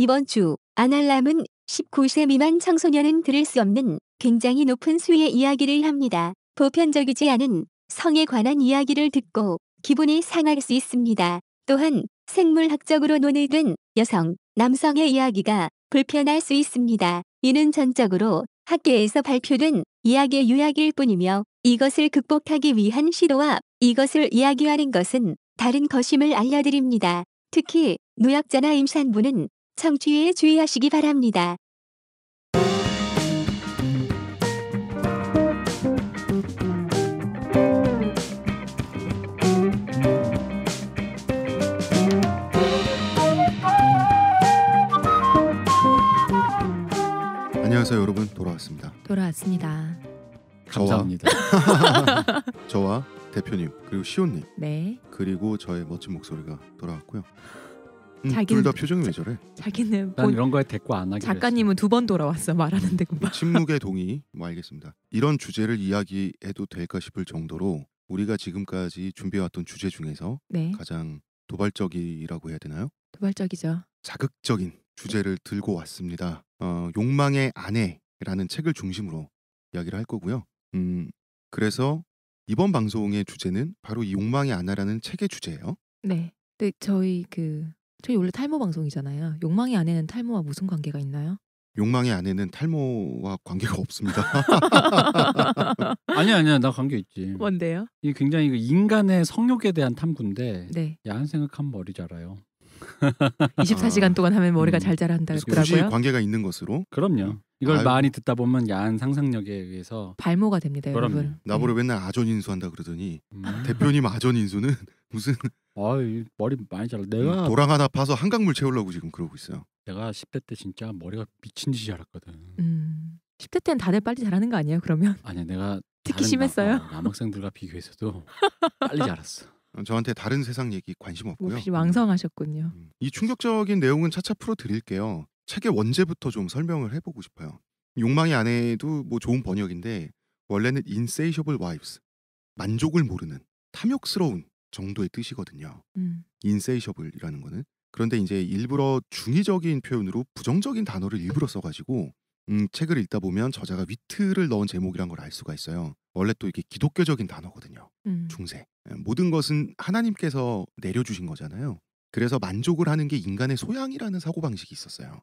이번 주 아날람은 19세 미만 청소년은 들을 수 없는 굉장히 높은 수위의 이야기를 합니다. 보편적이지 않은 성에 관한 이야기를 듣고 기분이 상할 수 있습니다. 또한 생물학적으로 논의된 여성, 남성의 이야기가 불편할 수 있습니다. 이는 전적으로 학계에서 발표된 이야기의 요약일 뿐이며 이것을 극복하기 위한 시도와 이것을 이야기하는 것은 다른 것임을 알려드립니다. 특히 노약자나 임산부는 청취에 주의하시기 바랍니다. 안녕하세요 여러분, 돌아왔습니다. 감사합니다. 저와 대표님 그리고 시온님 네. 그리고 저의 멋진 목소리가 돌아왔고요. 자기는 둘 다 표정이 왜 저래? 자기는 난 이런 거에 대꾸 안 하기로 작가님은 2번 돌아왔어 말하는데 금방. 침묵의 동의 알겠습니다. 이런 주제를 이야기해도 될까 싶을 정도로 우리가 지금까지 준비해왔던 주제 중에서 네. 가장 도발적이라고 해야 되나요? 도발적이죠. 자극적인 주제를 들고 왔습니다. 욕망의 아내라는 책을 중심으로 이야기를 할 거고요. 그래서 이번 방송의 주제는 바로 이 욕망의 아내라는 책의 주제예요. 네. 근데 저희 원래 탈모 방송이잖아요. 욕망의 아내는 탈모와 무슨 관계가 있나요? 욕망의 아내는 탈모와 관계가 없습니다. 아니야 나 관계 있지. 뭔데요? 이게 굉장히 인간의 성욕에 대한 탐구인데 네. 야한 생각하면 머리 자라요. 24시간 동안 하면 머리가 잘 자란다 굳이 그러더라고요. 관계가 있는 것으로 그럼요. 이걸 아유. 많이 듣다 보면 야한 상상력에 의해서 발모가 됩니다, 그럼요. 여러분. 나보러 네. 맨날 아전인수한다 그러더니 대표님 아전인수는 무슨 머리 많이 자라. 내가 도랑 하나 파서 한강물 채우려고 지금 그러고 있어요. 내가 10대 때 진짜 머리가 미친 듯이 자랐거든. 10대 때는 다들 빨리 자라는 거 아니에요, 그러면? 아니야 내가 특히 다른 심했어요? 남학생들과 비교해서도 빨리 자랐어. 저한테 다른 세상 얘기 관심 없고요. 몹시 왕성하셨군요. 이 충격적인 내용은 차차 풀어드릴게요. 책의 원제부터 좀 설명을 해보고 싶어요. 욕망의 아내도 뭐 좋은 번역인데 원래는 insatiable wives, 만족을 모르는 탐욕스러운 정도의 뜻이거든요. insatiable이라는 거는. 그런데 이제 일부러 중의적인 표현으로 부정적인 단어를 일부러 써가지고 책을 읽다 보면 저자가 위트를 넣은 제목이란 걸 알 수가 있어요. 원래 또 이게 기독교적인 단어거든요. 중세. 모든 것은 하나님께서 내려주신 거잖아요. 그래서 만족을 하는 게 인간의 소양이라는 사고방식이 있었어요.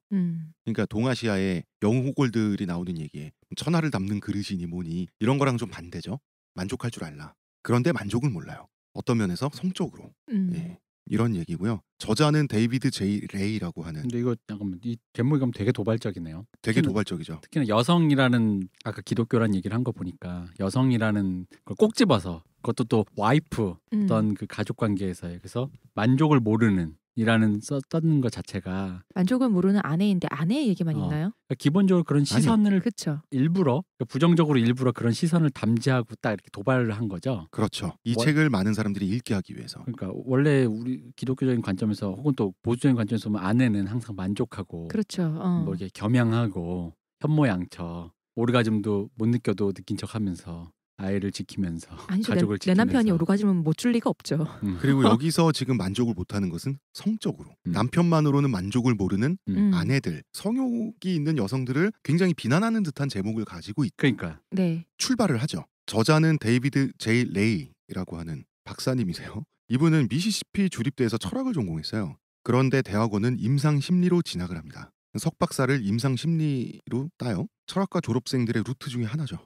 그러니까 동아시아의 영호골들이 나오는 얘기에 천하를 담는 그릇이니 뭐니 이런 거랑 좀 반대죠. 만족할 줄 알라. 그런데 만족을 몰라요. 어떤 면에서 성적으로. 예. 이런 얘기고요. 저자는 데이비드 제이 레이라고 하는. 근데 이거 잠깐만 이 제목이 그럼 되게 도발적이네요. 되게 도발적이죠. 특히나 여성이라는 아까 기독교란 얘기를 한 거 보니까 여성이라는 걸 꼭 집어서 그것도 또 와이프 어떤 그 가족 관계에서의 그래서 만족을 모르는 이라는 썼는 것 자체가 만족을 모르는 아내인데 아내의 얘기만 있나요? 그러니까 기본적으로 그런 시선을 그렇죠. 일부러 그러니까 부정적으로 일부러 그런 시선을 담지하고 딱 이렇게 도발을 한 거죠. 그렇죠. 이 책을 많은 사람들이 읽게 하기 위해서. 그러니까 원래 우리 기독교적인 관점에서 혹은 또 보수적인 관점에서 보면 아내는 항상 만족하고 그렇죠. 뭐 이렇게 겸양하고 현모양처 오르가즘도 못 느껴도 느낀 척하면서 아이를 지키면서 아니죠. 가족을 내 지키면서 남편이 오르가즘은 못 줄 리가 없죠. 그리고 여기서 지금 만족을 못하는 것은 성적으로 남편만으로는 만족을 모르는 아내들, 성욕이 있는 여성들을 굉장히 비난하는 듯한 제목을 가지고 그러니까 네. 출발을 하죠. 저자는 데이비드 제이 레이라고 하는 박사님이세요. 이분은 미시시피 주립대에서 철학을 전공했어요. 그런데 대학원은 임상심리로 진학을 합니다. 석박사를 임상심리로 따요. 철학과 졸업생들의 루트 중에 하나죠.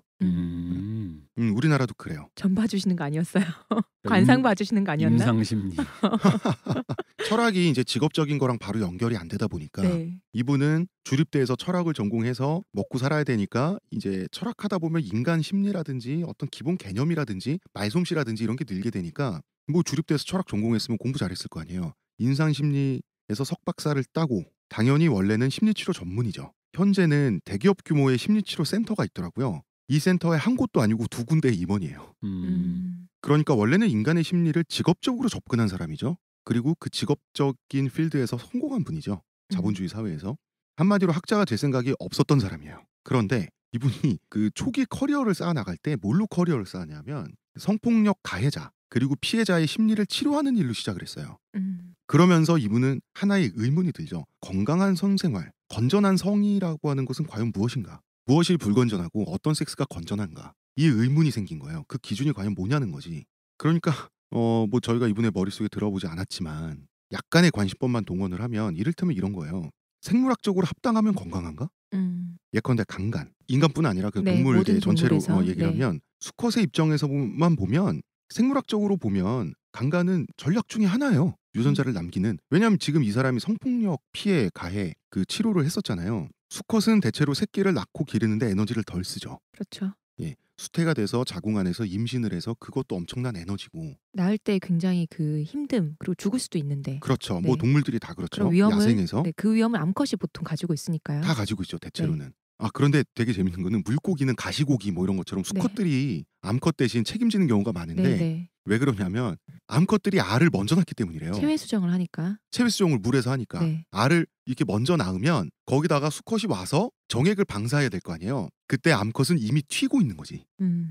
우리나라도 그래요. 전 봐주시는 거 아니었어요? 관상 봐주시는 거 아니었나? 임상심리. 철학이 이제 직업적인 거랑 바로 연결이 안 되다 보니까 네. 이분은 주립대에서 철학을 전공해서 먹고 살아야 되니까 이제 철학하다 보면 인간 심리라든지 어떤 기본 개념이라든지 말솜씨라든지 이런 게 늘게 되니까 뭐 주립대에서 철학 전공했으면 공부 잘했을 거 아니에요. 임상심리에서 석박사를 따고 당연히 원래는 심리치료 전문이죠. 현재는 대기업 규모의 심리치료 센터가 있더라고요. 이 센터에 한 곳도 아니고 2군데의 임원이에요. 그러니까 원래는 인간의 심리를 직업적으로 접근한 사람이죠. 그리고 그 직업적인 필드에서 성공한 분이죠. 자본주의 사회에서. 한마디로 학자가 될 생각이 없었던 사람이에요. 그런데 이분이 그 초기 커리어를 쌓아나갈 때 뭘로 커리어를 쌓았냐면 성폭력 가해자, 그리고 피해자의 심리를 치료하는 일로 시작을 했어요. 음. 그러면서 이분은 하나의 의문이 들죠. 건강한 성생활, 건전한 성이라고 하는 것은 과연 무엇인가? 무엇이 불건전하고 어떤 섹스가 건전한가? 이 의문이 생긴 거예요. 그 기준이 과연 뭐냐는 거지. 그러니까 뭐 저희가 이분의 머릿속에 들어보지 않았지만 약간의 관심법만 동원을 하면 이를테면 이런 거예요. 생물학적으로 합당하면 건강한가? 예컨대 강간, 인간뿐 아니라 그 네, 동물계 모든 전체로 동물에서. 얘기를 네. 하면 수컷의 입장에서만 보면 생물학적으로 보면 강간은 전략 중에 하나예요. 유전자를 남기는. 왜냐하면 지금 이 사람이 성폭력 피해 가해 그 치료를 했었잖아요. 수컷은 대체로 새끼를 낳고 기르는데 에너지를 덜 쓰죠. 그렇죠. 예, 수태가 돼서 자궁 안에서 임신을 해서 그것도 엄청난 에너지고. 낳을 때 굉장히 그 힘듦 그리고 죽을 수도 있는데. 그렇죠. 네. 뭐 동물들이 다 그렇죠. 그런 위험을 야생에서 네, 그 위험을 암컷이 보통 가지고 있으니까요. 다 가지고 있죠. 대체로는. 아 그런데 되게 재밌는 거는 물고기는 가시고기 뭐 이런 것처럼 수컷들이 암컷 대신 책임지는 경우가 많은데 네. 왜 그러냐면 암컷들이 알을 먼저 낳기 때문이래요. 체외 수정을 하니까. 체외 수정을 물에서 하니까 네. 알을 이렇게 먼저 낳으면 거기다가 수컷이 와서 정액을 방사해야 될 거 아니에요. 그때 암컷은 이미 튀고 있는 거지.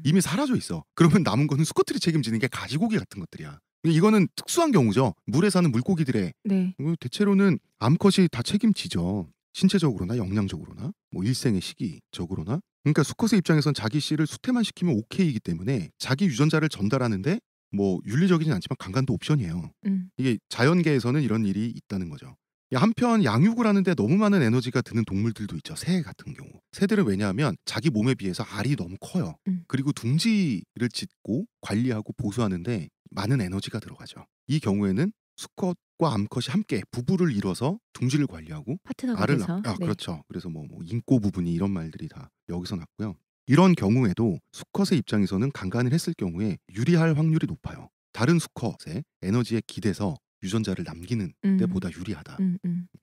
이미 사라져 있어. 그러면 남은 거는 수컷들이 책임지는 게 가시고기 같은 것들이야. 이거는 특수한 경우죠. 물에 사는 물고기들의 네. 대체로는 암컷이 다 책임지죠. 신체적으로나 영양적으로나 뭐 일생의 시기적으로나. 그러니까 수컷의 입장에선 자기 씨를 수태만 시키면 오케이이기 때문에 자기 유전자를 전달하는데 뭐 윤리적이진 않지만 강간도 옵션이에요. 이게 자연계에서는 이런 일이 있다는 거죠. 한편 양육을 하는데 너무 많은 에너지가 드는 동물들도 있죠. 새 같은 경우. 새들은 왜냐하면 자기 몸에 비해서 알이 너무 커요. 그리고 둥지를 짓고 관리하고 보수하는데 많은 에너지가 들어가죠. 이 경우에는 수컷과 암컷이 함께 부부를 이뤄서 둥지를 관리하고 파트너가 알을 돼서. 낳. 네. 그렇죠. 그래서 뭐 인꼬 부분이 이런 말들이 다 여기서 났고요. 이런 경우에도 수컷의 입장에서는 강간을 했을 경우에 유리할 확률이 높아요. 다른 수컷의 에너지에 기대서 유전자를 남기는 데보다 유리하다.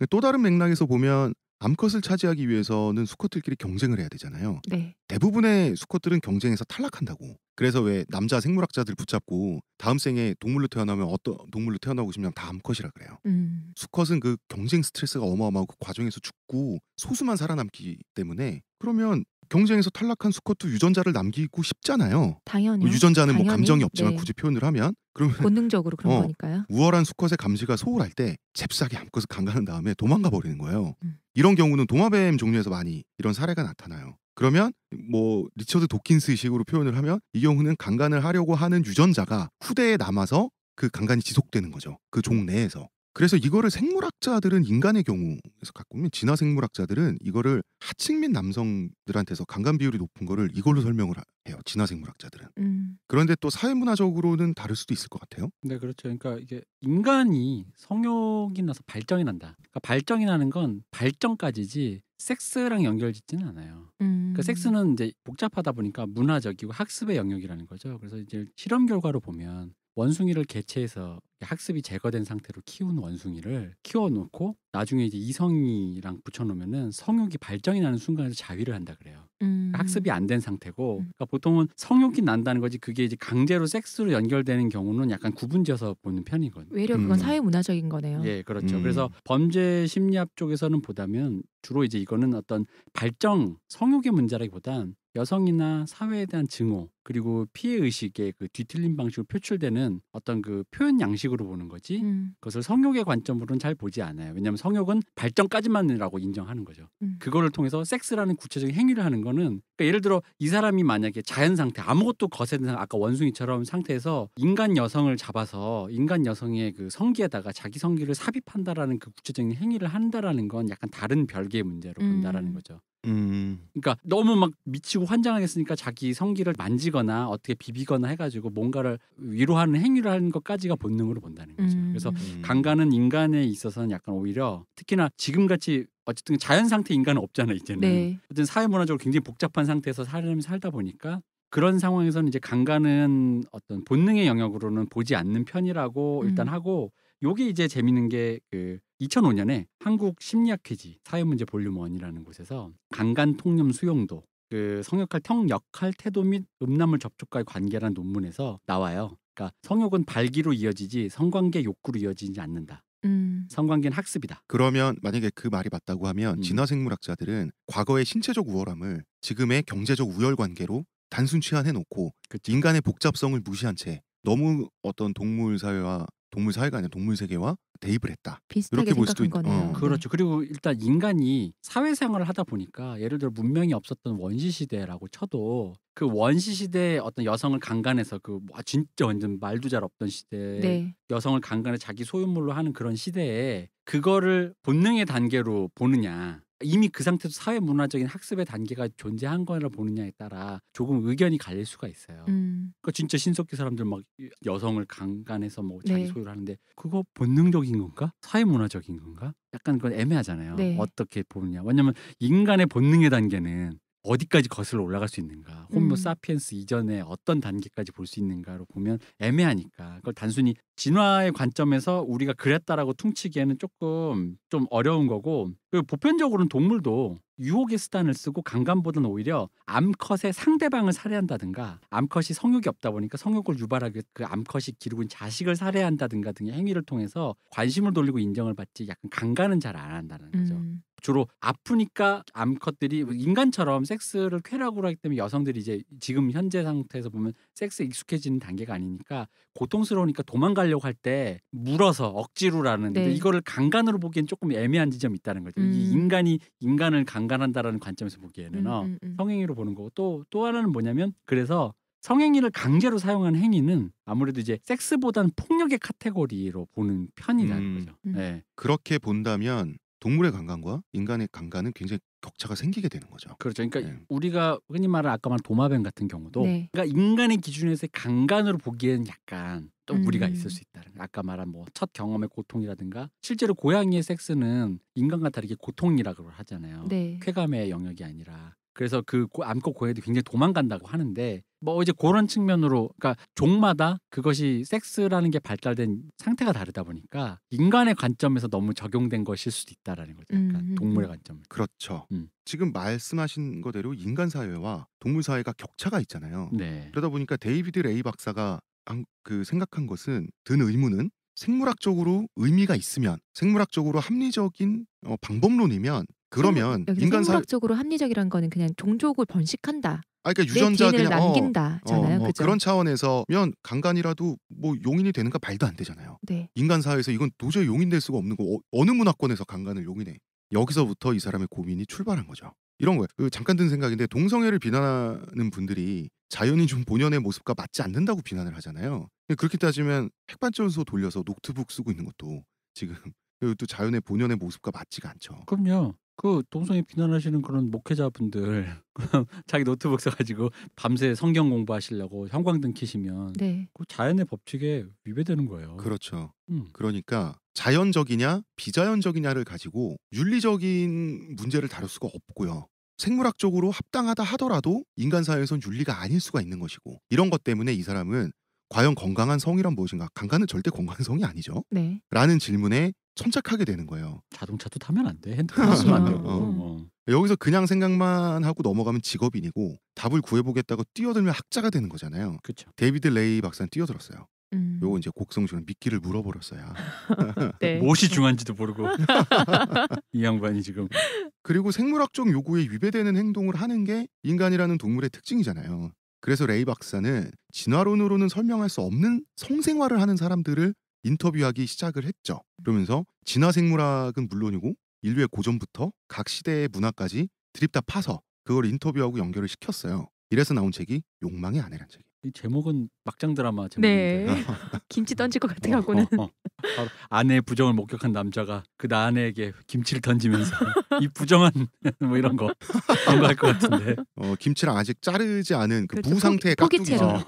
또 다른 맥락에서 보면 암컷을 차지하기 위해서는 수컷들끼리 경쟁을 해야 되잖아요. 네. 대부분의 수컷들은 경쟁에서 탈락한다고. 그래서 왜 남자 생물학자들 붙잡고 다음 생에 동물로 태어나면 어떤 동물로 태어나고 싶냐면 다 암컷이라 그래요. 수컷은 그 경쟁 스트레스가 어마어마하고 그 과정에서 죽고 소수만 살아남기 때문에 그러면 경쟁에서 탈락한 수컷도 유전자를 남기고 싶잖아요. 당연히요. 유전자는 뭐 당연히. 감정이 없지만 네. 굳이 표현을 하면 그러면 본능적으로 그런 거니까요. 우월한 수컷의 감지가 소홀할 때 잽싸게 암컷을 강간한 다음에 도망가 버리는 거예요. 이런 경우는 도마뱀 종류에서 많이 이런 사례가 나타나요. 그러면 뭐 리처드 도킨스식으로 표현을 하면 이 경우는 강간을 하려고 하는 유전자가 후대에 남아서 그 강간이 지속되는 거죠. 그 종 내에서. 그래서 이거를 생물학자들은 인간의 경우에서 갖고 오면 진화 생물학자들은 이거를 하층민 남성들한테서 강간 비율이 높은 거를 이걸로 설명을 해요. 진화 생물학자들은. 그런데 또 사회문화적으로는 다를 수도 있을 것 같아요. 네, 그렇죠. 그러니까 이게 인간이 성욕이 나서 발정이 난다. 그러니까 발정이 나는 건 발정까지지 섹스랑 연결짓지는 않아요. 그러니까 섹스는 이제 복잡하다 보니까 문화적이고 학습의 영역이라는 거죠. 그래서 이제 실험 결과로 보면 원숭이를 개체해서 학습이 제거된 상태로 키운 원숭이를 키워놓고 나중에 이제 이성이랑 붙여놓으면은 성욕이 발정이 나는 순간에도 자위를 한다 그래요. 그러니까 학습이 안 된 상태고, 그러니까 보통은 성욕이 난다는 거지 그게 이제 강제로 섹스로 연결되는 경우는 약간 구분지어서 보는 편이거든요. 외려 그건 사회 문화적인 거네요. 예, 그렇죠. 그래서 범죄 심리학 쪽에서는 보다면 주로 이제 이거는 어떤 발정 성욕의 문제라기보단 여성이나 사회에 대한 증오 그리고 피해 의식의 그 뒤틀린 방식으로 표출되는 어떤 그 표현 양식으로 보는 거지 그것을 성욕의 관점으로는 잘 보지 않아요. 왜냐하면 성욕은 발정까지만이라고 인정하는 거죠. 그거를 통해서 섹스라는 구체적인 행위를 하는 거는 그러니까 예를 들어 이 사람이 만약에 자연 상태 아무것도 거세된 아까 원숭이처럼 상태에서 인간 여성을 잡아서 인간 여성의 그 성기에다가 자기 성기를 삽입한다라는 그 구체적인 행위를 한다라는 건 약간 다른 별개의 문제로 본다라는 거죠. 그러니까 너무 막 미치고 환장하겠으니까 자기 성기를 만지거나 어떻게 비비거나 해가지고 뭔가를 위로하는 행위를 하는 것까지가 본능으로 본다는 거죠. 그래서 강간은 인간에 있어서는 약간 오히려 특히나 지금같이 어쨌든 자연 상태 인간은 없잖아요 이제는. 네. 어쨌든 사회문화적으로 굉장히 복잡한 상태에서 사람이 살다 보니까 그런 상황에서는 이제 강간은 어떤 본능의 영역으로는 보지 않는 편이라고 일단 하고 요게 이제 재밌는 게 그 2005년에 한국 심리학회지 사회문제 볼륨 1이라는 곳에서 강간 통념 수용도 그 성역할 역할 태도 및 음란물 접촉과의 관계라는 논문에서 나와요. 그러니까 성욕은 발기로 이어지지 성관계 욕구로 이어지지 않는다. 성관계는 학습이다. 그러면 만약에 그 말이 맞다고 하면 진화 생물학자들은 과거의 신체적 우월함을 지금의 경제적 우열 관계로 단순 치환해 놓고 그쵸. 인간의 복잡성을 무시한 채 너무 어떤 동물 사회가 아니라 동물 세계와 대입을 했다. 비슷하게 이렇게 볼 수도 생각한 있- 거네요. 그렇죠. 그리고 일단 인간이 사회생활을 하다 보니까 예를 들어 문명이 없었던 원시 시대라고 쳐도 그 원시 시대에 어떤 여성을 강간해서 진짜 완전 말도 잘 없던 시대에 네. 여성을 강간해 자기 소유물로 하는 그런 시대에 그거를 본능의 단계로 보느냐 이미 그 상태에서 사회 문화적인 학습의 단계가 존재한 거를 보느냐에 따라 조금 의견이 갈릴 수가 있어요. 그러니까 진짜 신석기 사람들 막 여성을 강간해서 뭐 자기 네. 소유를 하는데 그거 본능적인 건가? 사회 문화적인 건가? 약간 그건 애매하잖아요. 네. 어떻게 보느냐. 왜냐면 인간의 본능의 단계는 어디까지 거슬러 올라갈 수 있는가? 호모 사피엔스 이전에 어떤 단계까지 볼 수 있는가로 보면 애매하니까 그걸 단순히 진화의 관점에서 우리가 그랬다라고 퉁치기에는 조금 좀 어려운 거고 그리고 보편적으로는 동물도 유혹의 수단을 쓰고 강간보다는 오히려 암컷의 상대방을 살해한다든가 암컷이 성욕이 없다 보니까 성욕을 유발하게 그 암컷이 기르고 있는 자식을 살해한다든가 등의 행위를 통해서 관심을 돌리고 인정을 받지 약간 강간은 잘 안 한다는 거죠. 주로 아프니까 암컷들이 인간처럼 섹스를 쾌락으로 하기 때문에 여성들이 이제 지금 현재 상태에서 보면 섹스에 익숙해지는 단계가 아니니까 고통스러우니까 도망가려고 할 때 물어서 억지로라는 네. 근데 이거를 강간으로 보기엔 조금 애매한 지점이 있다는 거죠. 이 인간이 인간을 강간한다라는 관점에서 보기에는 성행위로 보는 거고 또 하나는 뭐냐면 그래서 성행위를 강제로 사용하는 행위는 아무래도 이제 섹스보다는 폭력의 카테고리로 보는 편이라는 거죠. 네. 그렇게 본다면 동물의 강간과 인간의 강간은 굉장히 격차가 생기게 되는 거죠. 그렇죠. 그러니까 네. 우리가 흔히 말하는 아까 말한 도마뱀 같은 경우도 네. 그러니까 인간의 기준에서의 강간으로 보기에는 약간 또 무리가 있을 수 있다는 거예요. 아까 말한 뭐 첫 경험의 고통이라든가 실제로 고양이의 섹스는 인간과 다르게 고통이라고 하잖아요. 네. 쾌감의 영역이 아니라. 그래서 그 암컷 고양이도 굉장히 도망간다고 하는데 뭐 이제 그런 측면으로 그러니까 종마다 그것이 섹스라는 게 발달된 상태가 다르다 보니까 인간의 관점에서 너무 적용된 것일 수도 있다라는 거죠. 약간 동물의 관점. 그렇죠. 음. 지금 말씀하신 거대로 인간 사회와 동물 사회가 격차가 있잖아요. 네. 그러다 보니까 데이비드 레이 박사가 생각한 것은 든 의문은 생물학적으로 의미가 있으면 생물학적으로 합리적인 방법론이면 그러면 여기서 인간 사회 생물학적으로 합리적이란 거는 그냥 종족을 번식한다. 그러니까 내 유전자 DNA를 그냥 남긴다잖아요. 그죠? 그런 차원에서면 강간이라도 뭐 용인이 되는가 말도 안 되잖아요. 네. 인간 사회에서 이건 도저히 용인될 수가 없는 거 어느 문화권에서 강간을 용인해. 여기서부터 이 사람의 고민이 출발한 거죠. 이런 거예요. 잠깐 든 생각인데 동성애를 비난하는 분들이 자연이 좀 본연의 모습과 맞지 않는다고 비난을 하잖아요. 그렇게 따지면 핵발전소 돌려서 노트북 쓰고 있는 것도 지금 또 자연의 본연의 모습과 맞지가 않죠. 그럼요. 그 동성애 비난하시는 그런 목회자분들 자기 노트북 써가지고 밤새 성경 공부하시려고 형광등 켜시면 네. 그 자연의 법칙에 위배되는 거예요. 그렇죠. 음. 그러니까 자연적이냐 비자연적이냐를 가지고 윤리적인 문제를 다룰 수가 없고요. 생물학적으로 합당하다 하더라도 인간 사회에선 윤리가 아닐 수가 있는 것이고 이런 것 때문에 이 사람은 과연 건강한 성이란 무엇인가? 강간은 절대 건강한 성이 아니죠. 네. 라는 질문에 천착하게 되는 거예요. 자동차도 타면 안 돼. 핸드폰 쓰면 안 되고. 어. 여기서 그냥 생각만 하고 넘어가면 직업인이고 답을 구해보겠다고 뛰어들면 학자가 되는 거잖아요. 그렇죠. 데이비드 레이 박사는 뛰어들었어요. 요거 이제 곡성주는 미끼를 물어버렸어야. 네. 무엇이 중요한지도 모르고 이 양반이 지금. 그리고 생물학적 요구에 위배되는 행동을 하는 게 인간이라는 동물의 특징이잖아요. 그래서 레이 박사는 진화론으로는 설명할 수 없는 성생활을 하는 사람들을 인터뷰하기 시작을 했죠. 그러면서 진화 생물학은 물론이고 인류의 고전부터 각 시대의 문화까지 드립다 파서 그걸 인터뷰하고 연결을 시켰어요. 이래서 나온 책이 욕망의 아내란 책이에요. 이 제목은 막장 드라마 제목인데. 네. 김치 던질 것 같아 갖고는. 바로 아내의 부정을 목격한 남자가 그 아내에게 김치를 던지면서 이 부정한 뭐 이런 거 그런 거 할 것 같은데. 김치랑 아직 자르지 않은 그 그렇죠. 무상태의 깍두기 포기채로.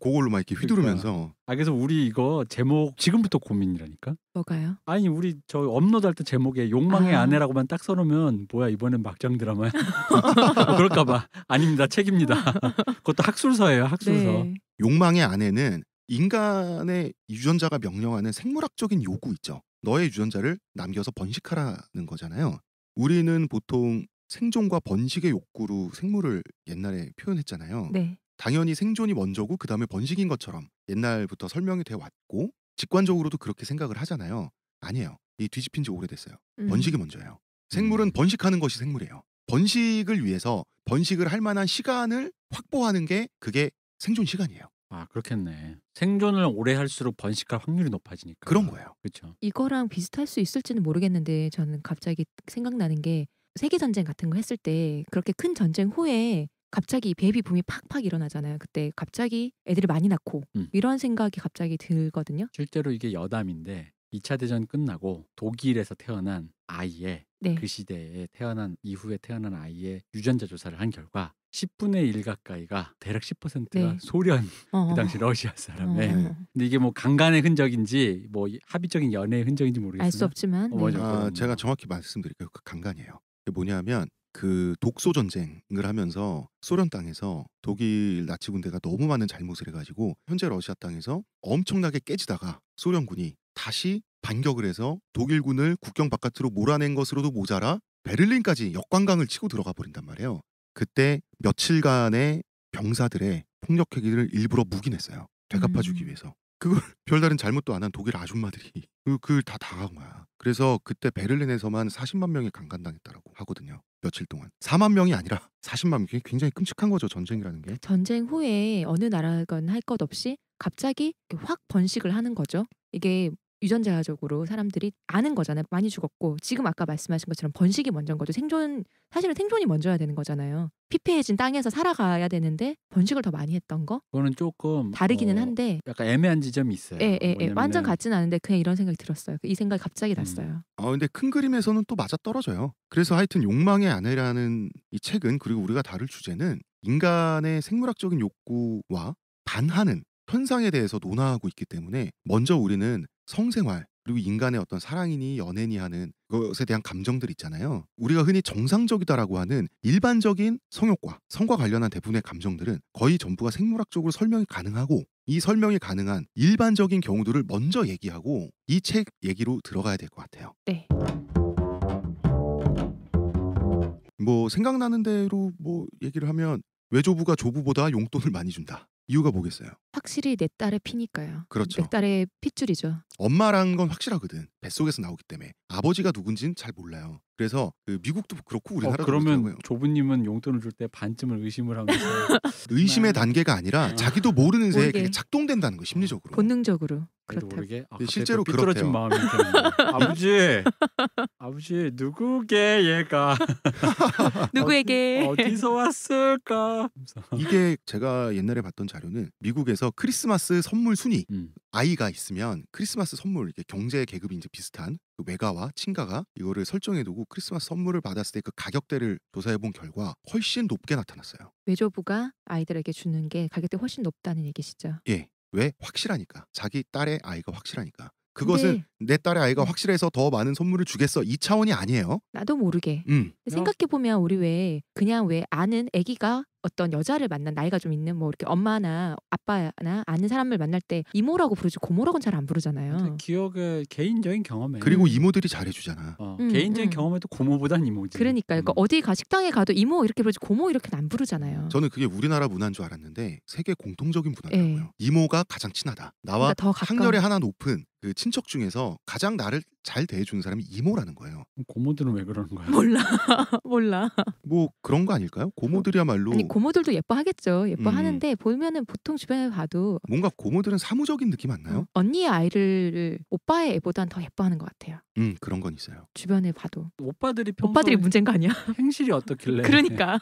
그걸로 막 이렇게 휘두르면서 그래서 우리 이거 제목 지금부터 고민이라니까. 뭐가요? 아니 우리 저 업로드할 때 제목에 욕망의 아내라고만 딱 써놓으면 뭐야 이번엔 막장 드라마야? 그럴까봐. 아닙니다. 책입니다. 그것도 학술서예요. 학술서. 네. 욕망의 아내는 인간의 유전자가 명령하는 생물학적인 요구 있죠. 너의 유전자를 남겨서 번식하라는 거잖아요. 우리는 보통 생존과 번식의 욕구로 생물을 옛날에 표현했잖아요. 네. 당연히 생존이 먼저고 그 다음에 번식인 것처럼 옛날부터 설명이 돼 왔고 직관적으로도 그렇게 생각을 하잖아요. 아니에요. 이 뒤집힌 지 오래됐어요. 번식이 먼저예요. 생물은 번식하는 것이 생물이에요. 번식을 위해서 번식을 할 만한 시간을 확보하는 게 그게 생존 시간이에요. 아 그렇겠네. 생존을 오래 할수록 번식할 확률이 높아지니까. 그런 거예요. 그렇죠. 이거랑 비슷할 수 있을지는 모르겠는데 저는 갑자기 생각나는 게 세계 전쟁 같은 거 했을 때 그렇게 큰 전쟁 후에 갑자기 베이비 붐이 팍팍 일어나잖아요. 그때 갑자기 애들이 많이 낳고 이런 생각이 갑자기 들거든요. 실제로 이게 여담인데 2차 대전 끝나고 독일에서 태어난 아이의 네. 그 시대에 태어난 이후에 태어난 아이의 유전자 조사를 한 결과 10분의 1 가까이가 대략 10%가 네. 소련 어. 그 당시 러시아 사람의 어. 근데 이게 뭐 강간의 흔적인지 뭐 합의적인 연애의 흔적인지 모르겠으나 알 수 없지만 네. 맞아. 아, 그런 제가 거. 정확히 말씀드릴게요. 그 강간이에요. 그게 뭐냐면 그 독소 전쟁을 하면서 소련 땅에서 독일 나치 군대가 너무 많은 잘못을 해가지고 현재 러시아 땅에서 엄청나게 깨지다가 소련군이 다시 반격을 해서 독일군을 국경 바깥으로 몰아낸 것으로도 모자라 베를린까지 역관광을 치고 들어가 버린단 말이에요. 그때 며칠간의 병사들의 폭력 행위를 일부러 묵인했어요. 되갚아주기 위해서. 그걸 별다른 잘못도 안 한 독일 아줌마들이 그걸 다 당한 거야. 그래서 그때 베를린에서만 40만 명이 강간당했다라고 하거든요. 며칠 동안. 4만 명이 아니라 40만 명. 굉장히 끔찍한 거죠, 전쟁이라는 게. 전쟁 후에 어느 나라건 할 것 없이 갑자기 확 번식을 하는 거죠. 이게 유전자적으로 사람들이 아는 거잖아요. 많이 죽었고 지금 아까 말씀하신 것처럼 번식이 먼저인 거죠. 사실은 생존이 먼저야 되는 거잖아요. 피폐해진 땅에서 살아가야 되는데 번식을 더 많이 했던 거 그거는 조금 다르기는 한데 약간 애매한 지점이 있어요. 예, 뭐냐면은 완전 같진 않은데 그냥 이런 생각이 들었어요. 이 생각이 갑자기 났어요. 근데 큰 그림에서는 또 맞아 떨어져요. 그래서 하여튼 욕망의 아내라는 이 책은, 그리고 우리가 다룰 주제는 인간의 생물학적인 욕구와 반하는 현상에 대해서 논하고 있기 때문에 먼저 우리는 성생활 그리고 인간의 어떤 사랑이니 연애니 하는 것에 대한 감정들 있잖아요. 우리가 흔히 정상적이다라고 하는 일반적인 성욕과 성과 관련한 대부분의 감정들은 거의 전부가 생물학적으로 설명이 가능하고, 이 설명이 가능한 일반적인 경우들을 먼저 얘기하고 이 책 얘기로 들어가야 될 것 같아요. 네. 뭐 생각나는 대로 뭐 얘기를 하면 외조부가 조부보다 용돈을 많이 준다. 이유가 뭐겠어요? 확실히 내 딸의 피니까요. 그렇죠. 내 딸의 핏줄이죠. 엄마란 건 확실하거든. 뱃속에서 나오기 때문에. 아버지가 누군지는 잘 몰라요. 그래서 그 미국도 그렇고 우리나라도 그러면 그렇더라고요. 조부님은 용돈을 줄 때 반쯤을 의심을 하면서 의심의 단계가 아니라 자기도 모르는 새에 모르게. 그게 작동된다는 거, 심리적으로. 본능적으로 그래도 그렇다고. 모르게 실제로 삐뚤어진 그렇대요. 마음이 드는 아버지 누구게 얘가 누구에게 어디서 왔을까? 이게 제가 옛날에 봤던 자료는 미국에서 크리스마스 선물 순위, 아이가 있으면 크리스마스 선물, 이게 경제 계급이 이제 비슷한 그 외가와 친가가 이거를 설정해두고 크리스마스 선물을 받았을 때 그 가격대를 조사해본 결과 훨씬 높게 나타났어요. 외조부가 아이들에게 주는 게 가격대 훨씬 높다는 얘기시죠. 예. 왜? 확실하니까. 자기 딸의 아이가 확실하니까. 그것은 근데 내 딸의 아이가 확실해서 더 많은 선물을 주겠어, 이 차원이 아니에요. 나도 모르게. 음. 근데 생각해보면 우리 왜 그냥 왜 아는 아기가 어떤 여자를 만난 나이가 좀 있는 뭐 이렇게 엄마나 아빠나 아는 사람을 만날 때 이모라고 부르지 고모라고는 잘 안 부르잖아요. 기억의 개인적인 경험에 그리고 이모들이 잘해주잖아. 개인적인 경험에도 고모보단 이모지. 그러니까 어디 식당에 가도 이모 이렇게 부르지 고모 이렇게는 안 부르잖아요. 저는 그게 우리나라 문화인 줄 알았는데 세계 공통적인 문화더라고요. 이모가 가장 친하다. 나와 그러니까 더 가까운. 학렬에 하나 높은 그 친척 중에서 가장 나를 잘 대해주는 사람이 이모라는 거예요. 고모들은 왜 그러는 거야? 몰라. 뭐 그런 거 아닐까요? 고모들이야말로 아니 고모들도 예뻐하겠죠. 예뻐하는데 음. 보면은 보통 주변에 봐도 뭔가 고모들은 사무적인 느낌 안 나요? 언니의 아이를 오빠의 애보단 더 예뻐하는 것 같아요. 그런 건 있어요. 주변에 봐도. 오빠들이 문제인 거 아니야? 행실이 어떻길래? 그러니까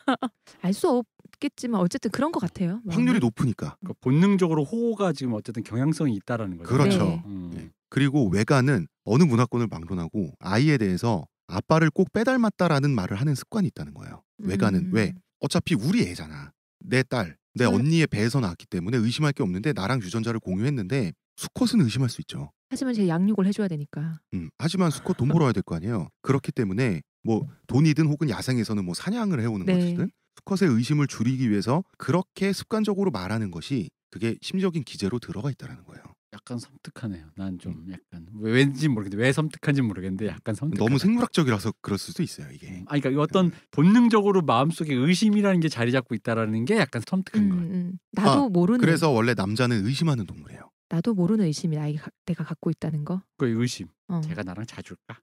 알 수 없겠지만 어쨌든 그런 것 같아요. 확률이 높으니까. 그러니까 본능적으로 호호가 지금 어쨌든 경향성이 있다라는 거죠. 그렇죠. 네. 네. 그리고 외가는 어느 문화권을 막론하고 아이에 대해서 아빠를 꼭 빼닮았다라는 말을 하는 습관이 있다는 거예요. 외가는 왜? 어차피 우리 애잖아. 내 딸, 내 언니의 배에서 나왔기 때문에 의심할 게 없는데 나랑 유전자를 공유했는데 수컷은 의심할 수 있죠. 하지만 제 양육을 해줘야 되니까. 하지만 수컷 돈 벌어야 될 거 아니에요. 그렇기 때문에 뭐 돈이든 혹은 야생에서는 뭐 사냥을 해오는 네. 것이든 수컷의 의심을 줄이기 위해서 그렇게 습관적으로 말하는 것이 그게 심리적인 기제로 들어가 있다는 거예요. 약간 섬뜩하네요. 난 좀 약간 왠지 모르겠는데 왜 섬뜩한지 모르겠는데 약간 섬뜩하다. 너무 생물학적이라서 그럴 수도 있어요, 이게. 그러니까 어떤 본능적으로 마음속에 의심이라는 게 자리 잡고 있다라는 게 약간 섬뜩한 거예요. 나도 모르는. 그래서 원래 남자는 의심하는 동물이에요. 나도 모르는 의심이 내가 갖고 있다는 거. 그 의심. 어. 걔가 나랑 자줄까?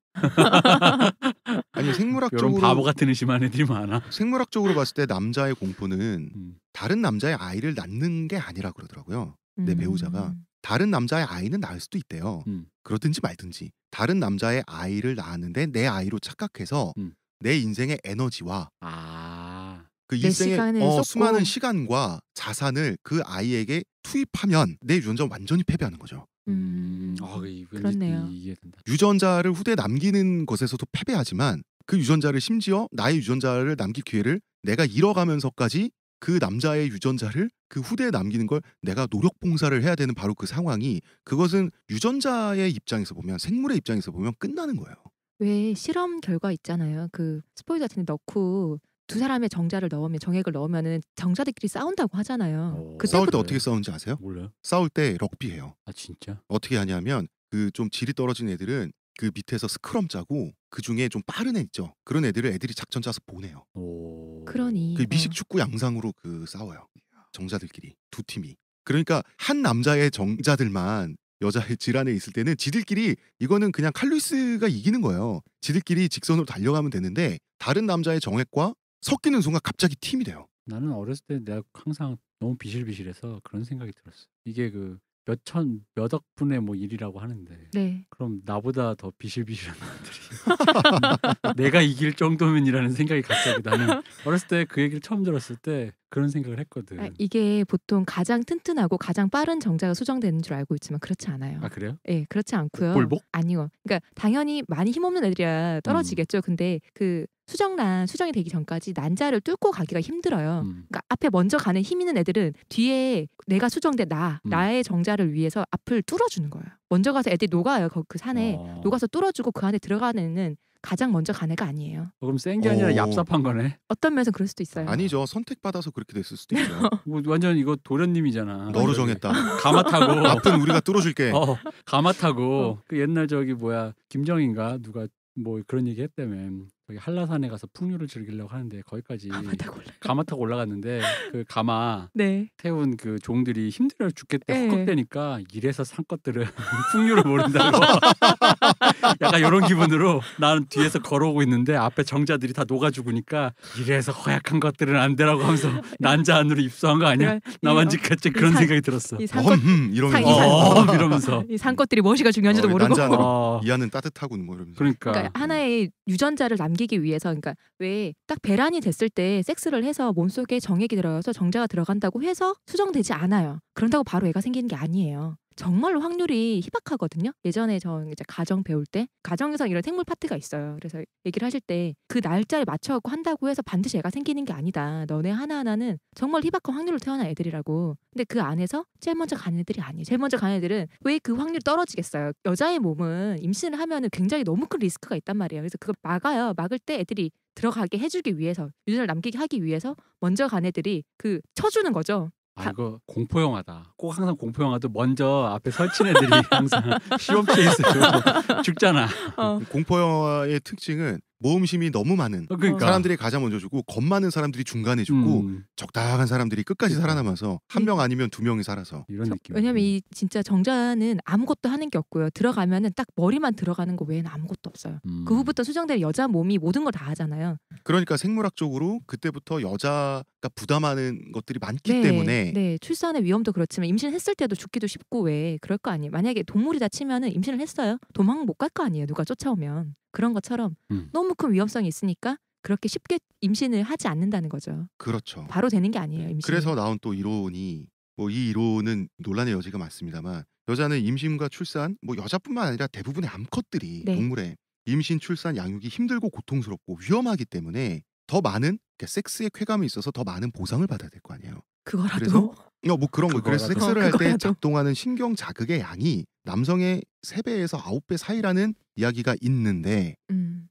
아니 이런 생물학적으로 바보 같은 의심하는 애들이 많아. 생물학적으로 봤을 때 남자의 공포는 음. 다른 남자의 아이를 낳는 게 아니라 그러더라고요. 내 배우자가 다른 남자의 아이는 낳을 수도 있대요. 그러든지 말든지 다른 남자의 아이를 낳았는데 내 아이로 착각해서 내 인생의 에너지와 그 내 일생의 시간을 쏟고. 수많은 시간과 자산을 그 아이에게 투입하면 내 유전자 완전히 패배하는 거죠. 그렇네요. 이해된다. 유전자를 후대에 남기는 것에서도 패배하지만 그 유전자를 심지어 나의 유전자를 남길 기회를 내가 잃어가면서까지 그 남자의 유전자를 그 후대에 남기는 걸 내가 노력 봉사를 해야 되는 바로 그 상황이 그것은 유전자의 입장에서 보면 생물의 입장에서 보면 끝나는 거예요. 왜 실험 결과 있잖아요. 그 스포이드 같은 데 넣고 두 사람의 정액을 넣으면은 정자들끼리 싸운다고 하잖아요. 싸울 때 어떻게 싸우는지 아세요? 몰라요. 싸울 때 럭비해요. 아 진짜? 어떻게 하냐면 그 좀 질이 떨어진 애들은 그 밑에서 스크럼 짜고 그 중에 좀 빠른 애 있죠. 그런 애들을 애들이 작전 짜서 보내요. 그러니 그 미식 축구 양상으로 그 싸워요. 정자들끼리 두 팀이. 그러니까 한 남자의 정자들만 여자의 질 안에 있을 때는 지들끼리 이거는 그냥 칼루이스가 이기는 거예요. 지들끼리 직선으로 달려가면 되는데 다른 남자의 정액과 섞이는 순간 갑자기 팀이 돼요. 나는 어렸을 때 내가 항상 너무 비실비실해서 그런 생각이 들었어. 이게 그 몇 억분의 뭐 일이라고 하는데 네. 그럼 나보다 더 비실비실한 사람들이 내가 이길 정도면이라는 생각이 갑자기 나는 어렸을 때 그 얘기를 처음 들었을 때 그런 생각을 했거든. 이게 보통 가장 튼튼하고 가장 빠른 정자가 수정되는 줄 알고 있지만 그렇지 않아요. 아 그래요? 네, 그렇지 않고요. 볼복? 아니요. 그러니까 당연히 많이 힘없는 애들이야 떨어지겠죠. 근데 그 수정이 되기 전까지 난자를 뚫고 가기가 힘들어요. 그러니까 앞에 먼저 가는 힘 있는 애들은 뒤에 내가 수정된 나의 정자를 위해서 앞을 뚫어주는 거예요. 먼저 가서 애들이 녹아요. 그 산에 녹아서 뚫어주고 그 안에 들어가는 애는 가장 먼저 간 애가 아니에요. 그럼 센 게 아니라 얍삽한 거네. 어떤 면에서 그럴 수도 있어요. 아니죠. 선택받아서 그렇게 됐을 수도 있죠. 뭐 완전 이거 도련님이잖아. 너로 정했다. 가마 타고 앞은 우리가 뚫어줄게. 가마 타고 그 옛날 저기 뭐야 김정인가 누가 뭐 그런 얘기 했다며. 저기 한라산에 가서 풍류를 즐기려고 하는데 거기까지 가마 타고 올라갔는데 그 가마 네. 태운 그 종들이 힘들어 죽겠다 헉헉대니까 이래서 산 것들은 풍류를 모른다고 약간 이런 기분으로 나는 뒤에서 걸어오고 있는데 앞에 정자들이 다 녹아 죽으니까 이래서 허약한 것들은 안 되라고 하면서 난자 안으로 입수한 거 아니야? 나만 지켰지 그런 생각이 들었어. 이러면서 이 산 것들이 무엇이가 중요한지도 모르고 이 안은 따뜻하군 뭐 이러면서. 그러니까 하나의 유전자를 남기기 위해서 그러니까 왜 딱 배란이 됐을 때 섹스를 해서 몸속에 정액이 들어가서 정자가 들어간다고 해서 수정되지 않아요. 그런다고 바로 애가 생기는 게 아니에요. 정말로 확률이 희박하거든요. 예전에 저 이제 가정 배울 때 가정에서 이런 생물 파트가 있어요. 그래서 얘기를 하실 때 그 날짜에 맞춰갖고 한다고 해서 반드시 애가 생기는 게 아니다. 너네 하나하나는 정말 희박한 확률로 태어난 애들이라고. 근데 그 안에서 제일 먼저 가는 애들이 아니에요. 제일 먼저 가는 애들은 왜 그 확률이 떨어지겠어요. 여자의 몸은 임신을 하면은 굉장히 너무 큰 리스크가 있단 말이에요. 그래서 그걸 막아요. 막을 때 애들이 들어가게 해주기 위해서 유전을 남기게 하기 위해서 먼저 간 애들이 그 쳐주는 거죠. 이거 공포 영화다. 꼭 항상 공포 영화도 먼저 앞에 설친 애들이 항상 시험치에 있어요. 죽잖아. 공포 영화의 특징은 모험심이 너무 많은 사람들이 가장 먼저 주고 겁 많은 사람들이 중간에 죽고 적당한 사람들이 끝까지 살아남아서 한 명 아니면 두 명이 살아서 이런 느낌. 왜냐면 이 진짜 정자는 아무것도 하는 게 없고요. 들어가면은 딱 머리만 들어가는 거 외에는 아무것도 없어요. 그 후부터 수정되는 여자 몸이 모든 걸 다 하잖아요. 그러니까 생물학적으로 그때부터 여자가 부담하는 것들이 많기 때문에 출산의 위험도 그렇지만 임신했을 때도 죽기도 쉽고 왜 그럴 거 아니에요. 만약에 동물이다 치면은 임신을 했어요. 도망 못 갈 거 아니에요. 누가 쫓아오면. 그런 것처럼 너무 큰 위험성이 있으니까 그렇게 쉽게 임신을 하지 않는다는 거죠. 그렇죠. 바로 되는 게 아니에요. 임신. 그래서 나온 또 이론이 뭐 이 이론은 논란의 여지가 많습니다만 여자는 임신과 출산 뭐 여자뿐만 아니라 대부분의 암컷들이 동물의 임신, 출산, 양육이 힘들고 고통스럽고 위험하기 때문에 더 많은 섹스의 쾌감이 있어서 더 많은 보상을 받아야 될 거 아니에요. 그거라도 그래서 뭐 그런 거. 그래서 섹스를 할 때 작동하는 신경 자극의 양이 남성의 3배에서 9배 사이라는 이야기가 있는데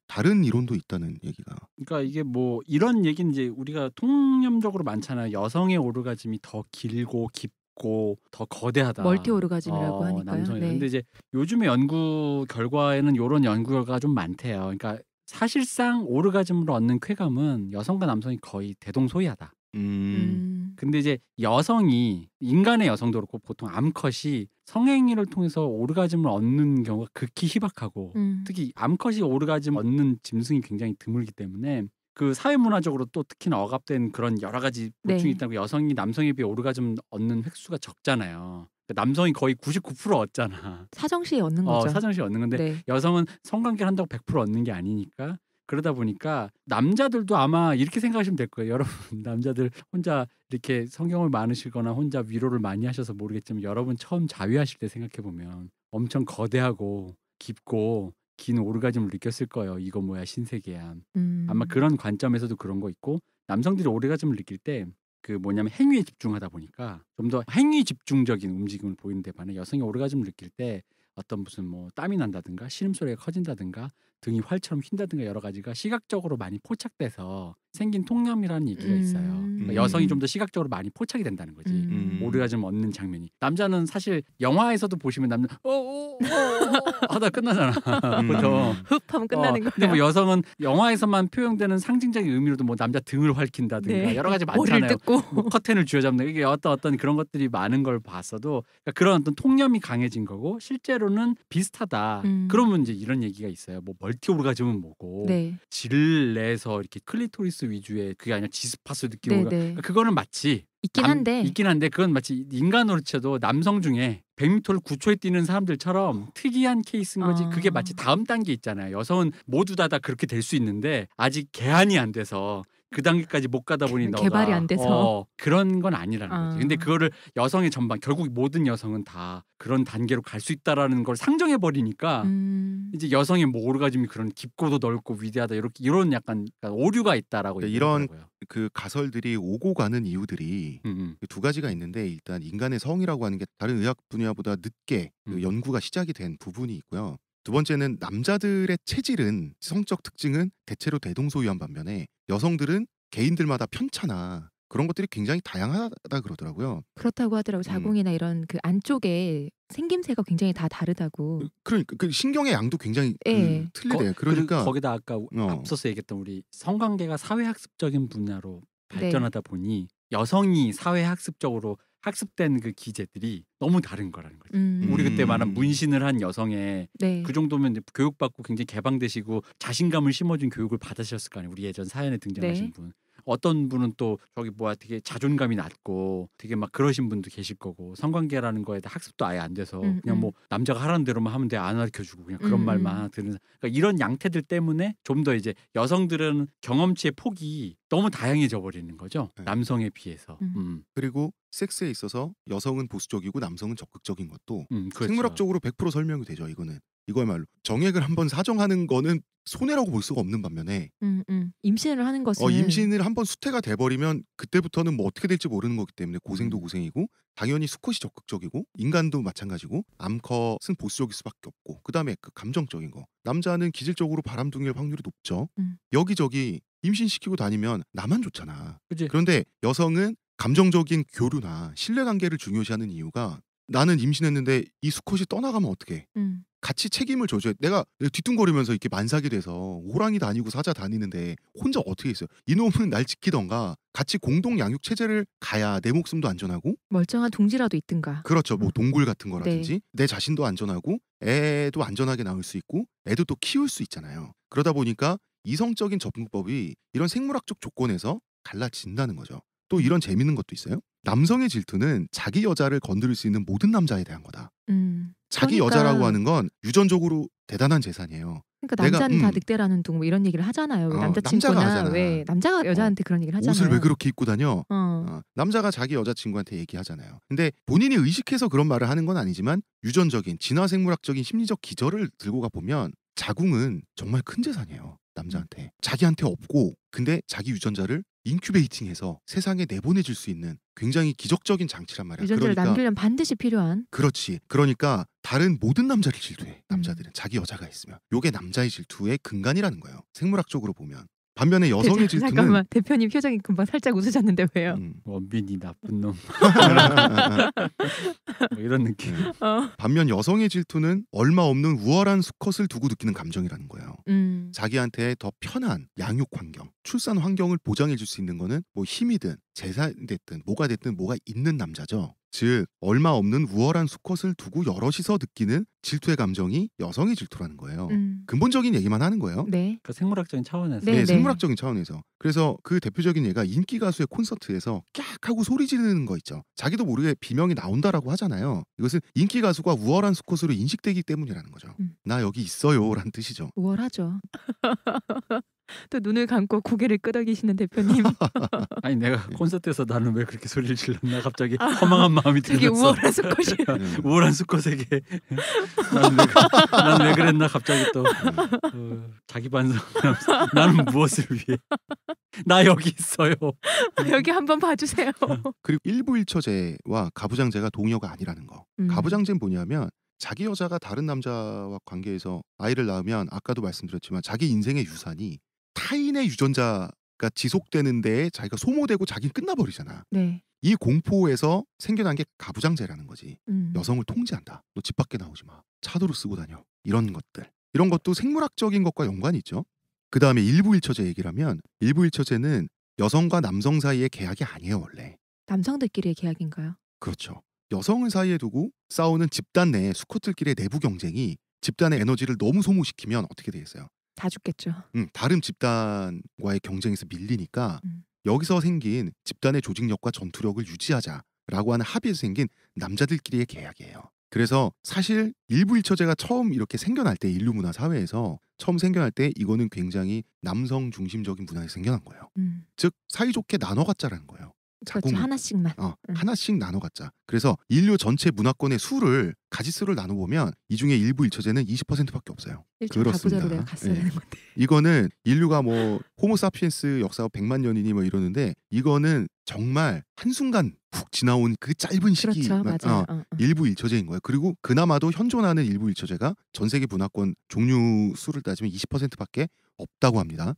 다른 이론도 있다는 얘기가. 그러니까 이게 뭐 이런 얘기는 이제 우리가 통념적으로 많잖아요. 여성의 오르가즘이 더 길고 깊고 더 거대하다. 멀티 오르가즘이라고 하니까요. 남성이. 근데 이제 요즘의 연구 결과에는 이런 연구가 좀 많대요. 그러니까 사실상 오르가즘으로 얻는 쾌감은 여성과 남성이 거의 대동소이하다. 근데 이제 여성이 인간의 여성도 그렇고 보통 암컷이 성행위를 통해서 오르가즘을 얻는 경우가 극히 희박하고 특히 암컷이 오르가즘 얻는 짐승이 굉장히 드물기 때문에 그 사회문화적으로 또 특히나 억압된 그런 여러 가지 고충이 네. 있다고 여성이 남성에 비해 오르가즘 얻는 횟수가 적잖아요. 남성이 거의 99% 얻잖아. 사정시에 얻는 거죠. 사정시 얻는 건데 네. 여성은 성관계를 한다고 100% 얻는 게 아니니까 그러다 보니까 남자들도 아마 이렇게 생각하시면 될 거예요. 여러분 남자들 혼자 이렇게 성경을 많으시거나 혼자 위로를 많이 하셔서 모르겠지만 여러분 처음 자위하실 때 생각해 보면 엄청 거대하고 깊고 긴 오르가즘을 느꼈을 거예요. 이거 뭐야 신세계야. 아마 그런 관점에서도 그런 거 있고 남성들이 오르가즘을 느낄 때 그 뭐냐면 행위에 집중하다 보니까 좀 더 행위 집중적인 움직임을 보이는데 반해 여성이 오르가즘을 느낄 때 어떤 무슨 뭐 땀이 난다든가 신음소리가 커진다든가 등이 활처럼 휜다든가 여러 가지가 시각적으로 많이 포착돼서 생긴 통념이라는 얘기가 있어요. 그러니까 여성이 좀 더 시각적으로 많이 포착이 된다는 거지. 오르가즘 얻는 장면이. 남자는 사실 영화에서도 보시면 남자 하다 끝나잖아. 보통. 흡하면 끝나는 거예요. 근데 뭐 여성은 영화에서만 표현되는 상징적인 의미로도 뭐 남자 등을 활킨다든가 네. 여러 가지 머리를 많잖아요. 뜯고. 뭐 커튼을 쥐어잡는 이게 어떤 그런 것들이 많은 걸 봤어도 그러니까 그런 어떤 통념이 강해진 거고 실제로는 비슷하다. 그러면 이제 이런 얘기가 있어요. 뭐 멀티 오르가즘은 뭐고 네. 질 내에서 이렇게 클리토리스 위주의 그게 아니라 지스파스 느낌 네, 오르가 네. 그러니까 그거는 마치 있긴 한데 그건 마치 인간으로 쳐도 남성 중에 100m를 9초에 뛰는 사람들처럼 특이한 케이스인 거지. 그게 마치 다음 단계 있잖아요. 여성은 모두 다 그렇게 될 수 있는데 아직 개안이 안 돼서 그 단계까지 못 가다 보니 너가 개발이 안 돼서. 그런 건 아니라는 거지. 근데 그거를 여성의 전반 결국 모든 여성은 다 그런 단계로 갈 수 있다라는 걸 상정해 버리니까 이제 여성의 뭐 오르가즘이 그런 깊고도 넓고 위대하다 이런 약간 오류가 있다라고 그러니까 얘기하더라고요. 그 가설들이 오고 가는 이유들이 두 가지가 있는데 일단 인간의 성이라고 하는 게 다른 의학 분야보다 늦게 그 연구가 시작이 된 부분이 있고요. 두 번째는 남자들의 체질은 성적 특징은 대체로 대동소이한 반면에 여성들은 개인들마다 편차나 그런 것들이 굉장히 다양하다 그러더라고요. 그렇다고 하더라고. 자궁이나 이런 그 안쪽에 생김새가 굉장히 다 다르다고. 그러니까 그 신경의 양도 굉장히 예. 틀리대요. 그리고 그러니까 거기다 아까 앞서서 얘기했던 우리 성관계가 사회학습적인 분야로 발전하다 보니 여성이 사회학습적으로 학습된 그 기제들이 너무 다른 거라는 거죠. 우리 그때 말한 문신을 한 여성의 네. 그 정도면 이제 교육받고 굉장히 개방되시고 자신감을 심어준 교육을 받으셨을 거 아니에요. 우리 예전 사연에 등장하신 네. 분. 어떤 분은 또 저기 뭐야 되게 자존감이 낮고 되게 막 그러신 분도 계실 거고 성관계라는 거에 대해 학습도 아예 안 돼서 그냥 뭐 남자가 하라는 대로만 하면 돼 안 가르쳐주고 그냥 그런 말만 들으는 그러니까 이런 양태들 때문에 좀 더 이제 여성들은 경험치의 폭이 너무 다양해져 버리는 거죠. 네. 남성에 비해서. 그리고 섹스에 있어서 여성은 보수적이고 남성은 적극적인 것도 그렇죠. 생물학적으로 100% 설명이 되죠. 이거야말로 정액을 한번 사정하는 거는 손해라고 볼 수가 없는 반면에 임신을 하는 것은 임신을 한번 수태가 돼버리면 그때부터는 뭐 어떻게 될지 모르는 거기 때문에 고생도 고생이고 당연히 수컷이 적극적이고 인간도 마찬가지고 암컷은 보수적일 수밖에 없고 그 다음에 그 감정적인 거 남자는 기질적으로 바람둥이일 확률이 높죠. 여기저기 임신시키고 다니면 나만 좋잖아. 그치? 그런데 여성은 감정적인 교류나 신뢰관계를 중요시하는 이유가 나는 임신했는데 이 수컷이 떠나가면 어떡해. 같이 책임을 져줘야 내가 뒤뚱거리면서 이렇게 만삭이 돼서 호랑이 다니고 사자 다니는데 혼자 어떻게 있어요. 이놈은 날 지키던가 같이 공동 양육 체제를 가야 내 목숨도 안전하고 멀쩡한 둥지라도 있든가. 그렇죠. 뭐 동굴 같은 거라든지 내 자신도 안전하고 애도 안전하게 낳을 수 있고 애도 또 키울 수 있잖아요. 그러다 보니까 이성적인 접근법이 이런 생물학적 조건에서 갈라진다는 거죠. 또 이런 재밌는 것도 있어요. 남성의 질투는 자기 여자를 건드릴 수 있는 모든 남자에 대한 거다. 자기 그러니까 여자라고 하는 건 유전적으로 대단한 재산이에요. 그러니까 남자는 다 늑대라는 둥 뭐 이런 얘기를 하잖아요. 왜 남자가 남자친구나 하잖아. 왜 남자가 여자한테 그런 얘기를 하잖아요. 옷을 왜 그렇게 입고 다녀? 남자가 자기 여자친구한테 얘기하잖아요. 근데 본인이 의식해서 그런 말을 하는 건 아니지만 유전적인 진화생물학적인 심리적 기저를 들고 가보면 자궁은 정말 큰 재산이에요. 남자한테. 자기한테 없고 근데 자기 유전자를 인큐베이팅해서 세상에 내보내줄 수 있는 굉장히 기적적인 장치란 말이야. 유전자를 그러니까 남기려면 반드시 필요한. 그렇지. 그러니까 다른 모든 남자를 질투해. 남자들은 자기 여자가 있으면. 요게 남자의 질투의 근간이라는 거예요. 생물학적으로 보면. 반면에 여성의 질투는 잠깐만 대표님 표정이 금방 살짝 웃으셨는데 왜요? 원빈이 나쁜 놈. 뭐 이런 느낌. 반면 여성의 질투는 얼마 없는 우월한 수컷을 두고 느끼는 감정이라는 거예요. 자기한테 더 편한 양육 환경, 출산 환경을 보장해 줄 수 있는 거는 뭐 힘이든 재산이 됐든 뭐가 됐든 뭐가 있는 남자죠. 즉 얼마 없는 우월한 수컷을 두고 여럿이서 느끼는 질투의 감정이 여성의 질투라는 거예요. 근본적인 얘기만 하는 거예요. 네. 그러니까 생물학적인 차원에서. 네, 네, 네. 생물학적인 차원에서. 그래서 그 대표적인 예가 인기 가수의 콘서트에서 깍 하고 소리 지르는 거 있죠. 자기도 모르게 비명이 나온다라고 하잖아요. 이것은 인기 가수가 우월한 수컷으로 인식되기 때문이라는 거죠. 나 여기 있어요 라는 뜻이죠. 우월하죠. 또 눈을 감고 고개를 끄덕이시는 대표님. 아니 내가 콘서트에서 나는 왜 그렇게 소리를 질렀나 갑자기 허망한 마음이 되게 들었어. 우월한 수컷이에요. 네. 우월한 수컷에게 난 왜 그랬나 갑자기 또 자기 반성하면서 나는 무엇을 위해 나 여기 있어요. 여기 한번 봐주세요. 그리고 일부일처제와 가부장제가 동의어가 아니라는 거. 가부장제는 뭐냐면 자기 여자가 다른 남자와 관계에서 아이를 낳으면 아까도 말씀드렸지만 자기 인생의 유산이 타인의 유전자가 지속되는 데에 자기가 소모되고 자기는 끝나버리잖아. 네. 이 공포에서 생겨난 게 가부장제라는 거지. 음. 여성을 통제한다. 너 집 밖에 나오지 마. 차도로 쓰고 다녀. 이런 것들. 이런 것도 생물학적인 것과 연관이 있죠. 그 다음에 일부일처제 얘기를 하면 일부일처제는 여성과 남성 사이의 계약이 아니에요 원래. 남성들끼리의 계약인가요? 그렇죠. 여성을 사이에 두고 싸우는 집단 내 수컷들끼리의 내부 경쟁이 집단의 에너지를 너무 소모시키면 어떻게 되겠어요? 다 죽겠죠. 다른 집단과의 경쟁에서 밀리니까 여기서 생긴 집단의 조직력과 전투력을 유지하자라고 하는 합의에서 생긴 남자들끼리의 계약이에요. 그래서 사실 일부일처제가 처음 이렇게 생겨날 때 인류 문화 사회에서 처음 생겨날 때 이거는 굉장히 남성 중심적인 문화에서 생겨난 거예요. 즉 사이좋게 나눠 갖자라는 거예요. 그렇죠. 하나씩만. 하나씩 나눠 갖자. 그래서 인류 전체 문화권의 수를 가지수를 나눠 보면 이 중에 일부일처제는 20%밖에 없어요. 1차 가부자로 내가 갔어야 되는 건데. 이거는 인류가 뭐 호모사피엔스 역사가 100만 년이니 뭐 이러는데 이거는 정말 한순간 훅 지나온 그 짧은 시기 그렇죠. 맞아요. 일부일처제인 거예요. 그리고 그나마도 현존하는 일부일처제가 전 세계 문화권 종류 수를 따지면 20%밖에 없다고 합니다.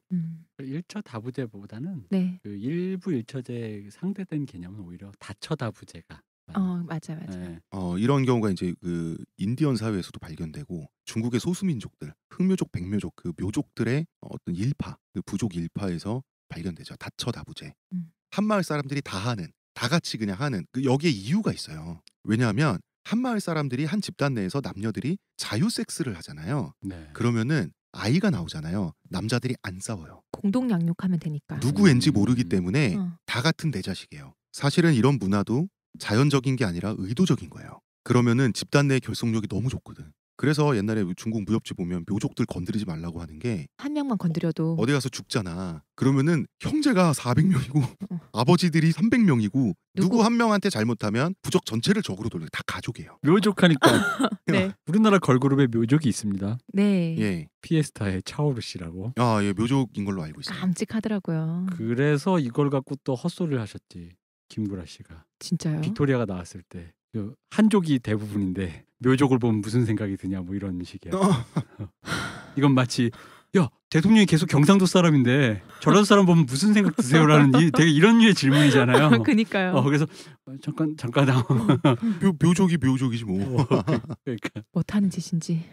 1처 다부제보다는 네. 그 일부 일처제 상대된 개념은 오히려 다처 다부제가 맞아. 네. 이런 경우가 이제 그 인디언 사회에서도 발견되고 중국의 소수민족들, 흑묘족, 백묘족 그 묘족들의 어떤 일파, 그 부족 일파에서 발견되죠. 다처 다부제. 한마을 사람들이 다 하는, 다 같이 그냥 하는 여기에 이유가 있어요. 왜냐하면 한마을 사람들이 한 집단 내에서 남녀들이 자유 섹스를 하잖아요. 네. 그러면은 아이가 나오잖아요. 남자들이 안 싸워요. 공동 양육하면 되니까. 누구인지 모르기 때문에 다 같은 내 자식이에요. 사실은 이런 문화도 자연적인 게 아니라 의도적인 거예요. 그러면은 집단 내의 결속력이 너무 좋거든. 그래서 옛날에 중국 무협지 보면 묘족들 건드리지 말라고 하는 게 한 명만 건드려도 어디 가서 죽잖아. 그러면은 형제가 400명이고 아버지들이 300명이고 누구 한 명한테 잘못하면 부족 전체를 적으로 돌려. 다 가족이에요. 묘족하니까 네. 우리나라 걸그룹에 묘족이 있습니다. 네. 예. 피에스타의 차오르 씨라고. 예, 묘족인 걸로 알고 있어요. 깜찍하더라고요. 그래서 이걸 갖고 또 헛소리를 하셨지. 김구라 씨가. 진짜요? 빅토리아가 나왔을 때 그 한족이 대부분인데 묘족을 보면 무슨 생각이 드냐 뭐 이런 식이야. 이건 마치 야 대통령이 계속 경상도 사람인데 저런 사람 보면 무슨 생각 드세요라는 되게 이런 류의 질문이잖아요. 그니까요. 그래서 잠깐 묘족이 묘족이지 뭐. 그러니까 못하는 짓인지.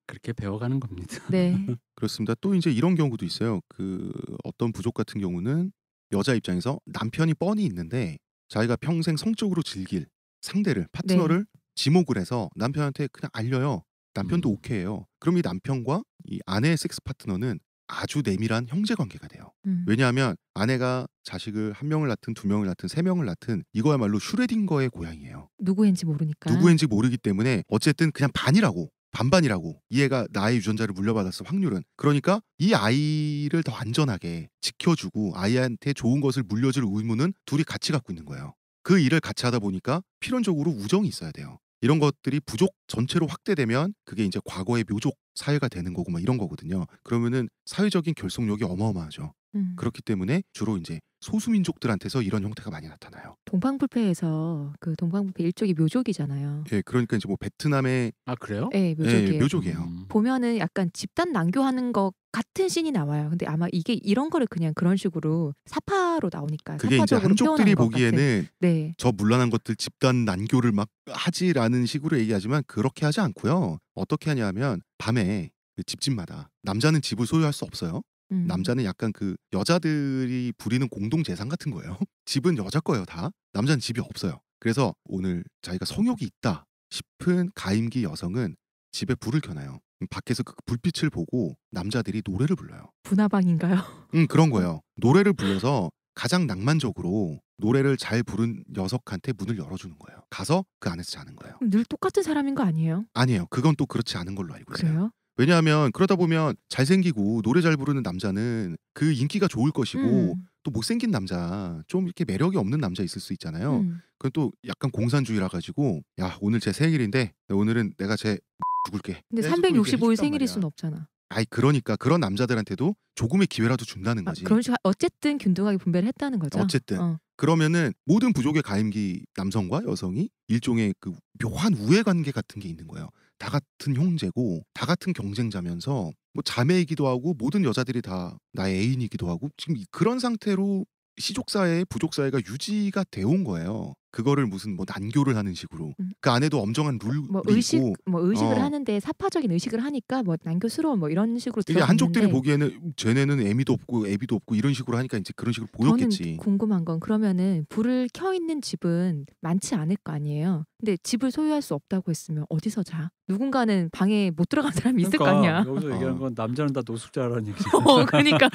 그렇게 배워가는 겁니다. 네. 그렇습니다. 또 이제 이런 경우도 있어요. 그 어떤 부족 같은 경우는 여자 입장에서 남편이 뻔히 있는데 자기가 평생 성적으로 즐길 상대를 파트너를 지목을 해서 남편한테 그냥 알려요. 남편도 오케이해요. 그럼 이 남편과 이 아내의 섹스 파트너는 아주 내밀한 형제 관계가 돼요. 왜냐하면 아내가 자식을 1명을 낳든 2명을 낳든 3명을 낳든 이거야말로 슈레딩거의 고향이에요. 누구인지 모르니까. 누구인지 모르기 때문에 어쨌든 그냥 반반이라고 이 애가 나의 유전자를 물려받았을 확률은. 그러니까 이 아이를 더 안전하게 지켜주고 아이한테 좋은 것을 물려줄 의무는 둘이 같이 갖고 있는 거예요. 그 일을 같이 하다 보니까 필연적으로 우정이 있어야 돼요. 이런 것들이 부족 전체로 확대되면 그게 이제 과거의 묘족 사회가 되는 거고 막 이런 거거든요. 그러면은 사회적인 결속력이 어마어마하죠. 그렇기 때문에 주로 이제 소수민족들한테서 이런 형태가 많이 나타나요. 동방불패에서 그 동방불패 일족이 묘족이잖아요. 예, 그러니까 이제 뭐 베트남의 그래요? 네, 묘족이에요. 예, 묘족이에요. 보면은 약간 집단 난교하는 것 같은 씬이 나와요. 근데 아마 이게 이런 거를 그냥 그런 식으로 사파로 나오니까 그게 이제 사파적으로 한족들이 표현한 것 같은. 보기에는 네. 저 문란한 것들 집단 난교를 막 하지라는 식으로 얘기하지만 그렇게 하지 않고요. 어떻게 하냐면 밤에 그 집집마다 남자는 집을 소유할 수 없어요. 남자는 약간 그 여자들이 부리는 공동 재산 같은 거예요. 집은 여자 거예요 다. 남자는 집이 없어요. 그래서 오늘 자기가 성욕이 있다 싶은 가임기 여성은 집에 불을 켜놔요. 밖에서 그 불빛을 보고 남자들이 노래를 불러요. 분화방인가요? 그런 거예요. 노래를 불러서 가장 낭만적으로 노래를 잘 부른 녀석한테 문을 열어주는 거예요. 가서 그 안에서 자는 거예요. 늘 똑같은 사람인 거 아니에요? 아니에요. 그건 또 그렇지 않은 걸로 알고 있어요. 그래요? 왜냐하면 그러다 보면 잘생기고 노래 잘 부르는 남자는 그 인기가 좋을 것이고 또 못생긴 남자, 좀 이렇게 매력이 없는 남자 있을 수 있잖아요. 그건 또 약간 공산주의라 가지고 야 오늘 제 생일인데 오늘은 내가 제 죽을게. 근데 계속 또 이렇게 365일 해준단 생일일 말이야. 순 없잖아. 아이 그러니까 그런 남자들한테도 조금의 기회라도 준다는 거지. 그런 식으로 어쨌든 균등하게 분배를 했다는 거죠. 어쨌든 그러면은 모든 부족의 가임기 남성과 여성이 일종의 그 묘한 우애 관계 같은 게 있는 거예요. 다 같은 형제고 다 같은 경쟁자면서 뭐 자매이기도 하고 모든 여자들이 다 나의 애인이기도 하고 지금 그런 상태로 시족사회, 부족사회가 유지가 되어 온 거예요. 그거를 무슨 뭐 난교를 하는 식으로 그 안에도 엄정한 룰이 뭐 있고 의식을 하는데 사파적인 의식을 하니까 뭐 난교스러운 뭐 이런 식으로 이제 들어갔는데 한족들이 보기에는 쟤네는 애미도 없고 애비도 없고 이런 식으로 하니까 이제 그런 식으로 보였겠지. 저는 궁금한 건 그러면은 불을 켜 있는 집은 많지 않을 거 아니에요. 근데 집을 소유할 수 없다고 했으면 어디서 자? 누군가는 방에 못 들어간 사람이 있을 거 아니야. 여기서 얘기하는 건 남자는 다 노숙자라는 얘기죠. 그러니까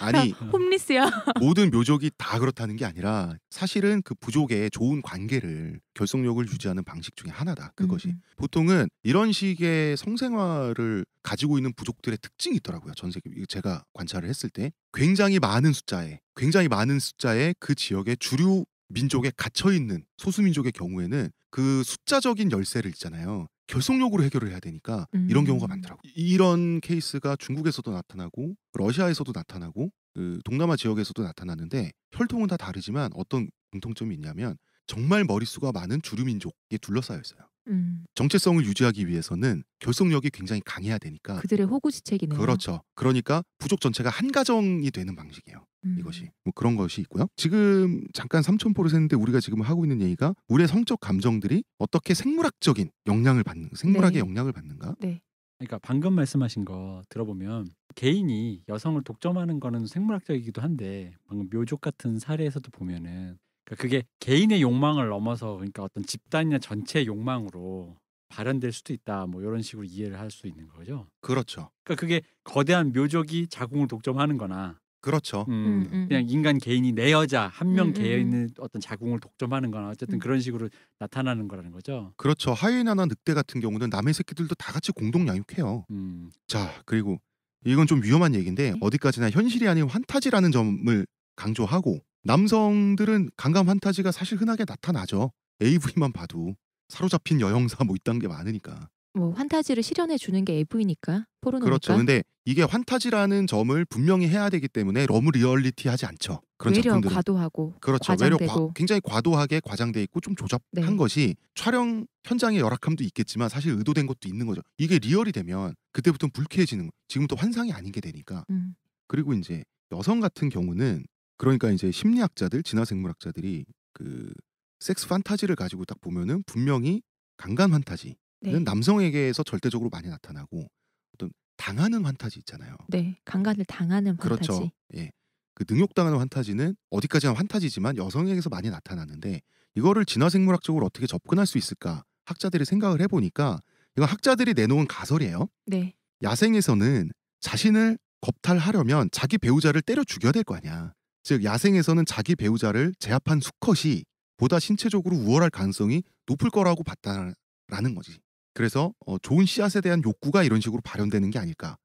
아니 홈리스야. 모든 묘족이 다 그렇다는 게 아니라 사실은 그 부족의 좋은 관계를 결속력을 유지하는 방식 중에 하나다. 그것이 보통은 이런 식의 성생활을 가지고 있는 부족들의 특징이 있더라고요. 전 세계 제가 관찰을 했을 때 굉장히 많은 숫자에 그 지역의 주류 민족에 갇혀 있는 소수 민족의 경우에는 그 숫자적인 열쇠를 있잖아요. 결속력으로 해결을 해야 되니까 이런 경우가 많더라고요. 이런 케이스가 중국에서도 나타나고 러시아에서도 나타나고 그 동남아 지역에서도 나타나는데 혈통은 다 다르지만 어떤 공통점이 있냐면 정말 머릿수가 많은 주류 민족에 둘러싸여 있어요. 정체성을 유지하기 위해서는 결속력이 굉장히 강해야 되니까 그들의 호구지책이네요. 그렇죠. 그러니까 부족 전체가 한 가정이 되는 방식이에요. 이것이 뭐 그런 것이 있고요. 지금 잠깐 삼천포를 샜는데 우리가 지금 하고 있는 얘기가 우리의 성적 감정들이 어떻게 생물학의 영향을 받는가? 네. 그러니까 방금 말씀하신 거 들어보면 개인이 여성을 독점하는 거는 생물학적이기도 한데 방금 묘족 같은 사례에서도 보면은 그러니까 그게 개인의 욕망을 넘어서 그러니까 어떤 집단이나 전체의 욕망으로 발현될 수도 있다. 뭐 이런 식으로 이해를 할 수 있는 거죠. 그렇죠. 그러니까 그게 거대한 묘족이 자궁을 독점하는 거나 그렇죠. 그냥 인간 개인이 내 여자 한 명 개인의 어떤 자궁을 독점하는 거나 어쨌든 그런 식으로 나타나는 거라는 거죠. 그렇죠. 하이에나나 늑대 같은 경우는 남의 새끼들도 다 같이 공동 양육해요. 자, 그리고 이건 좀 위험한 얘기인데 어디까지나 현실이 아닌 환타지라는 점을 강조하고 남성들은 강간 환타지가 사실 흔하게 나타나죠. AV만 봐도 사로잡힌 여형사 뭐 이딴 게 많으니까. 뭐 환타지를 실현해 주는 게 AV니까 포르노니까. 그렇죠. 근데 이게 환타지라는 점을 분명히 해야 되기 때문에 너무 리얼리티하지 않죠. 그런 외려 작품들은. 과도하고 그렇죠. 과장되고. 굉장히 과도하게 과장돼 있고 좀 조잡한 것이 촬영 현장의 열악함도 있겠지만 사실 의도된 것도 있는 거죠. 이게 리얼이 되면 그때부터는 불쾌해지는 거예요. 지금부터 환상이 아닌 게 되니까. 그리고 이제 여성 같은 경우는 그러니까 이제 심리학자들, 진화생물학자들이 그 섹스 판타지를 가지고 딱 보면은 분명히 강간 판타지 는 남성에게서 절대적으로 많이 나타나고 어떤 당하는 환타지 있잖아요. 네, 강간을 당하는 환타지. 그렇죠. 예, 그 능욕당하는 환타지는 어디까지나 환타지지만 여성에게서 많이 나타나는데 이거를 진화생물학적으로 어떻게 접근할 수 있을까? 학자들이 생각을 해보니까 이건 학자들이 내놓은 가설이에요. 네. 야생에서는 자신을 겁탈하려면 자기 배우자를 때려 죽여야 될 거 아니야. 즉 야생에서는 자기 배우자를 제압한 수컷이 보다 신체적으로 우월할 가능성이 높을 거라고 봤다라는 거지. 그래서 좋은 씨앗에 대한 욕구가 이런 식으로 발현되는 게 아닐까.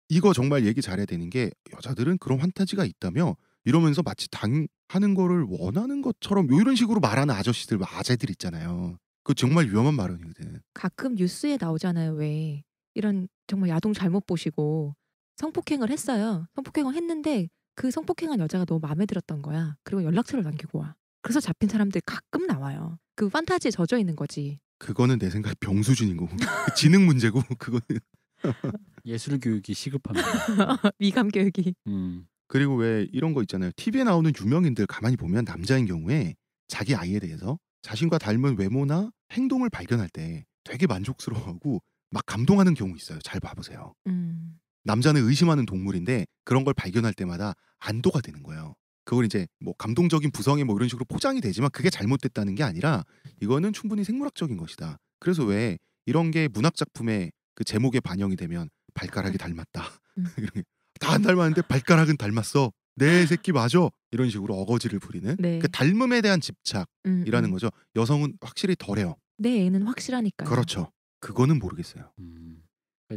이거 정말 얘기 잘해야 되는 게 여자들은 그런 환타지가 있다며 이러면서 마치 당하는 거를 원하는 것처럼 이런 식으로 말하는 아저씨들, 아재들 있잖아요. 그거 정말 위험한 발언이거든. 가끔 뉴스에 나오잖아요. 왜 이런 정말 야동 잘못 보시고 성폭행을 했어요. 성폭행을 했는데 그 성폭행한 여자가 너무 마음에 들었던 거야. 그리고 연락처를 남기고 와. 그래서 잡힌 사람들 가끔 나와요. 그 판타지에 젖어 있는 거지. 그거는 내 생각에 병 수준인 거고 지능 문제고 그거는 예술 교육이 시급합니다. 미감 교육이. 그리고 왜 이런 거 있잖아요. TV에 나오는 유명인들 가만히 보면 남자인 경우에 자기 아이에 대해서 자신과 닮은 외모나 행동을 발견할 때 되게 만족스러워하고 막 감동하는 경우 있어요. 잘 봐보세요. 남자는 의심하는 동물인데 그런 걸 발견할 때마다 안도가 되는 거예요. 그걸 이제 뭐 감동적인 부성애 뭐 이런 식으로 포장이 되지만 그게 잘못됐다는 게 아니라 이거는 충분히 생물학적인 것이다. 그래서 왜 이런 게 문학 작품의 그 제목에 반영이 되면 발가락이 닮았다. 이런 게 다 안 닮았는데 발가락은 닮았어. 내 새끼 맞아. 이런 식으로 어거지를 부리는 네. 그 닮음에 대한 집착이라는 거죠. 여성은 확실히 덜해요. 내 애는 확실하니까요. 그렇죠. 그거는 모르겠어요.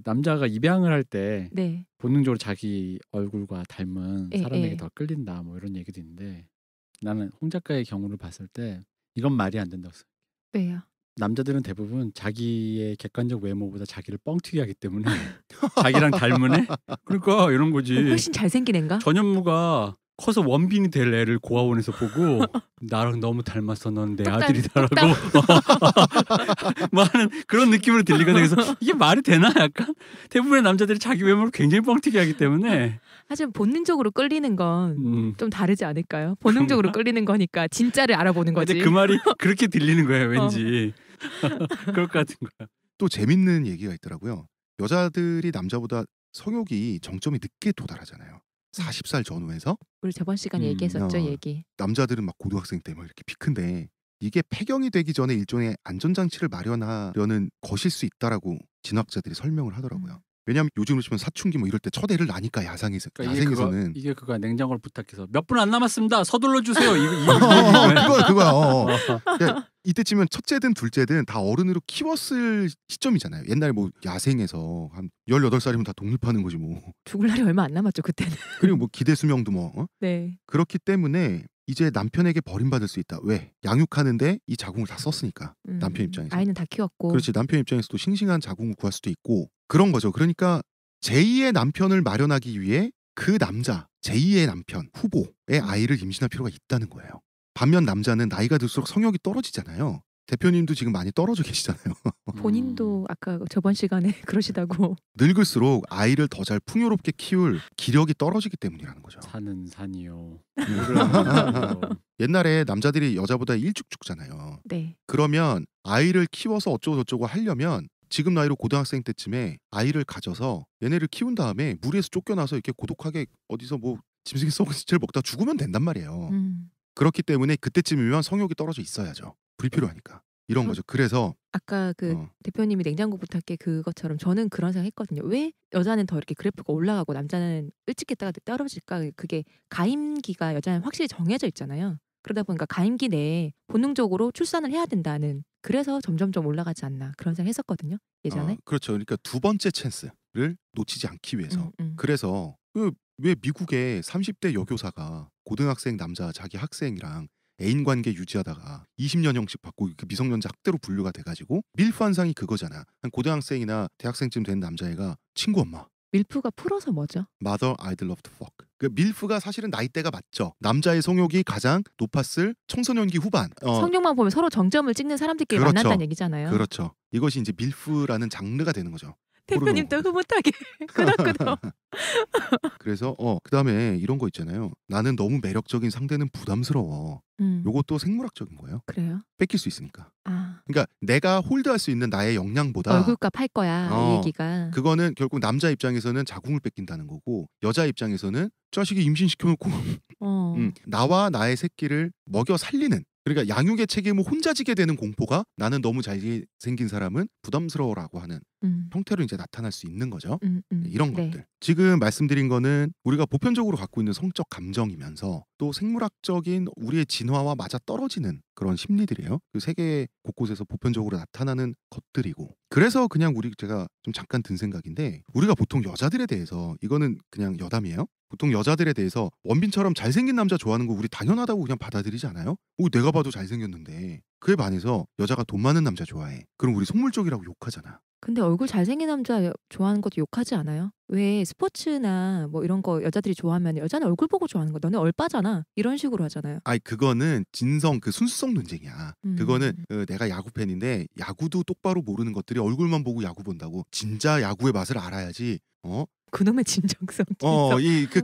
남자가 입양을 할 때 네. 본능적으로 자기 얼굴과 닮은 예, 사람에게 예. 더 끌린다 뭐 이런 얘기도 있는데 나는 홍 작가의 경우를 봤을 때 이건 말이 안 된다고 생각해요. 왜요? 남자들은 대부분 자기의 객관적 외모보다 자기를 뻥튀기 하기 때문에 자기랑 닮은 애? 그러니까 이런 거지. 훨씬 잘생긴 애인가? 전현무가 커서 원빈이 될 애를 고아원에서 보고 나랑 너무 닮았어 넌 내 똑딱, 아들이다라고 뭐 하는 그런 느낌으로 들리거든요. 그래서 이게 말이 되나 약간? 대부분의 남자들이 자기 외모를 굉장히 뻥튀기 하기 때문에 하지만 본능적으로 끌리는 건 좀 다르지 않을까요? 본능적으로 그런가? 끌리는 거니까 진짜를 알아보는 거지. 근데 그 말이 그렇게 들리는 거예요 왠지. 그럴 것 같은 거야. 또 재밌는 얘기가 있더라고요. 여자들이 남자보다 성욕이 정점이 늦게 도달하잖아요. 40살 전후에서 우리 저번 시간에 얘기했었죠, 얘기. 남자들은 막 고등학생 때 막 이렇게 피 큰데 이게 폐경이 되기 전에 일종의 안전장치를 마련하려는 것일 수 있다라고 진학자들이 설명을 하더라고요. 왜냐하면 요즘으로 치면 사춘기 뭐 이럴 때 첫 애를 낳으니까 야생에서는 그러니까 이게 그거야. 냉장고를 부탁해서 몇 분 안 남았습니다. 서둘러 주세요. 그거야. 그러니까 이때쯤은 첫째든 둘째든 다 어른으로 키웠을 시점이잖아요. 옛날에 뭐 야생에서 한 18살이면 다 독립하는 거지 뭐. 죽을 날이 얼마 안 남았죠 그때는. 그리고 뭐 기대 수명도 뭐 네. 그렇기 때문에 이제 남편에게 버림받을 수 있다. 왜? 양육하는데 이 자궁을 다 썼으니까. 남편 입장에서. 아이는 다 키웠고. 그렇지. 남편 입장에서도 싱싱한 자궁을 구할 수도 있고 그런 거죠. 그러니까 제2의 남편을 마련하기 위해 그 남자, 제2의 남편, 후보의 아이를 임신할 필요가 있다는 거예요. 반면 남자는 나이가 들수록 성욕이 떨어지잖아요. 대표님도 지금 많이 떨어져 계시잖아요. 본인도 아까 저번 시간에 그러시다고. 늙을수록 아이를 더 잘 풍요롭게 키울 기력이 떨어지기 때문이라는 거죠. 산은 산이요. 옛날에 남자들이 여자보다 일찍 죽잖아요. 네. 그러면 아이를 키워서 어쩌고 저쩌고 하려면 지금 나이로 고등학생 때쯤에 아이를 가져서 얘네를 키운 다음에 무리에서 쫓겨나서 이렇게 고독하게 어디서 뭐 짐승이 썩은 시체를 먹다 죽으면 된단 말이에요. 그렇기 때문에 그때쯤이면 성욕이 떨어져 있어야죠. 불필요하니까. 이런 거죠. 그래서 아까 그 대표님이 냉장고 부탁해 그것처럼 저는 그런 생각 했거든요. 왜 여자는 더 이렇게 그래프가 올라가고 남자는 일찍 했다가 떨어질까? 그게 가임기가 여자는 확실히 정해져 있잖아요. 그러다 보니까 가임기 내에 본능적으로 출산을 해야 된다는 그래서 점점점 올라가지 않나 그런 생각 했었거든요. 예전에. 그렇죠. 그러니까 두 번째 찬스를 놓치지 않기 위해서. 그래서 왜 미국의 30대 여교사가 고등학생 남자 자기 학생이랑 애인 관계 유지하다가 20년형씩 받고 그 미성년자 학대로 분류가 돼가지고 밀프 현상이 그거잖아. 한 고등학생이나 대학생쯤 된 남자애가 친구 엄마. 밀프가 풀어서 뭐죠? Mother I'd love to fuck. 그 밀프가 사실은 나이대가 맞죠. 남자의 성욕이 가장 높았을 청소년기 후반. 성욕만 보면 서로 정점을 찍는 사람들끼리 그렇죠. 만난다는 얘기잖아요. 그렇죠. 이것이 이제 밀프라는 장르가 되는 거죠. 대표님도 흐뭇하게 끄덕끄덕. 그래서 그다음에 이런 거 있잖아요. 나는 너무 매력적인 상대는 부담스러워. 요것도 생물학적인 거예요. 그래요? 뺏길 수 있으니까. 아. 그러니까 내가 홀드할 수 있는 나의 역량보다 얼굴값 할 거야 이 얘기가. 그거는 결국 남자 입장에서는 자궁을 뺏긴다는 거고 여자 입장에서는 자식이 임신시켜놓고 나와 나의 새끼를 먹여 살리는 그러니까 양육의 책임을 혼자 지게 되는 공포가 나는 너무 잘생긴 사람은 부담스러워라고 하는 형태로 이제 나타날 수 있는 거죠. 이런 것들. 지금 말씀드린 거는 우리가 보편적으로 갖고 있는 성적 감정이면서 또 생물학적인 우리의 진화와 맞아 떨어지는 그런 심리들이에요. 그 세계 곳곳에서 보편적으로 나타나는 것들이고 그래서 그냥 제가 좀 잠깐 든 생각인데 우리가 보통 여자들에 대해서 이거는 그냥 여담이에요. 보통 여자들에 대해서 원빈처럼 잘생긴 남자 좋아하는 거 우리 당연하다고 그냥 받아들이지 않아요? 내가 봐도 잘생겼는데 그에 반해서 여자가 돈 많은 남자 좋아해. 그럼 우리 속물적이라고 욕하잖아. 근데 얼굴 잘생긴 남자 좋아하는 것도 욕하지 않아요? 왜 스포츠나 뭐 이런 거 여자들이 좋아하면 여자는 얼굴 보고 좋아하는 거 너네 얼빠잖아 이런 식으로 하잖아요. 아니 그거는 진성 그 순수성 논쟁이야. 그거는 내가 야구 팬인데 야구도 똑바로 모르는 것들이 얼굴만 보고 야구 본다고 진짜 야구의 맛을 알아야지. 그놈의 진정성.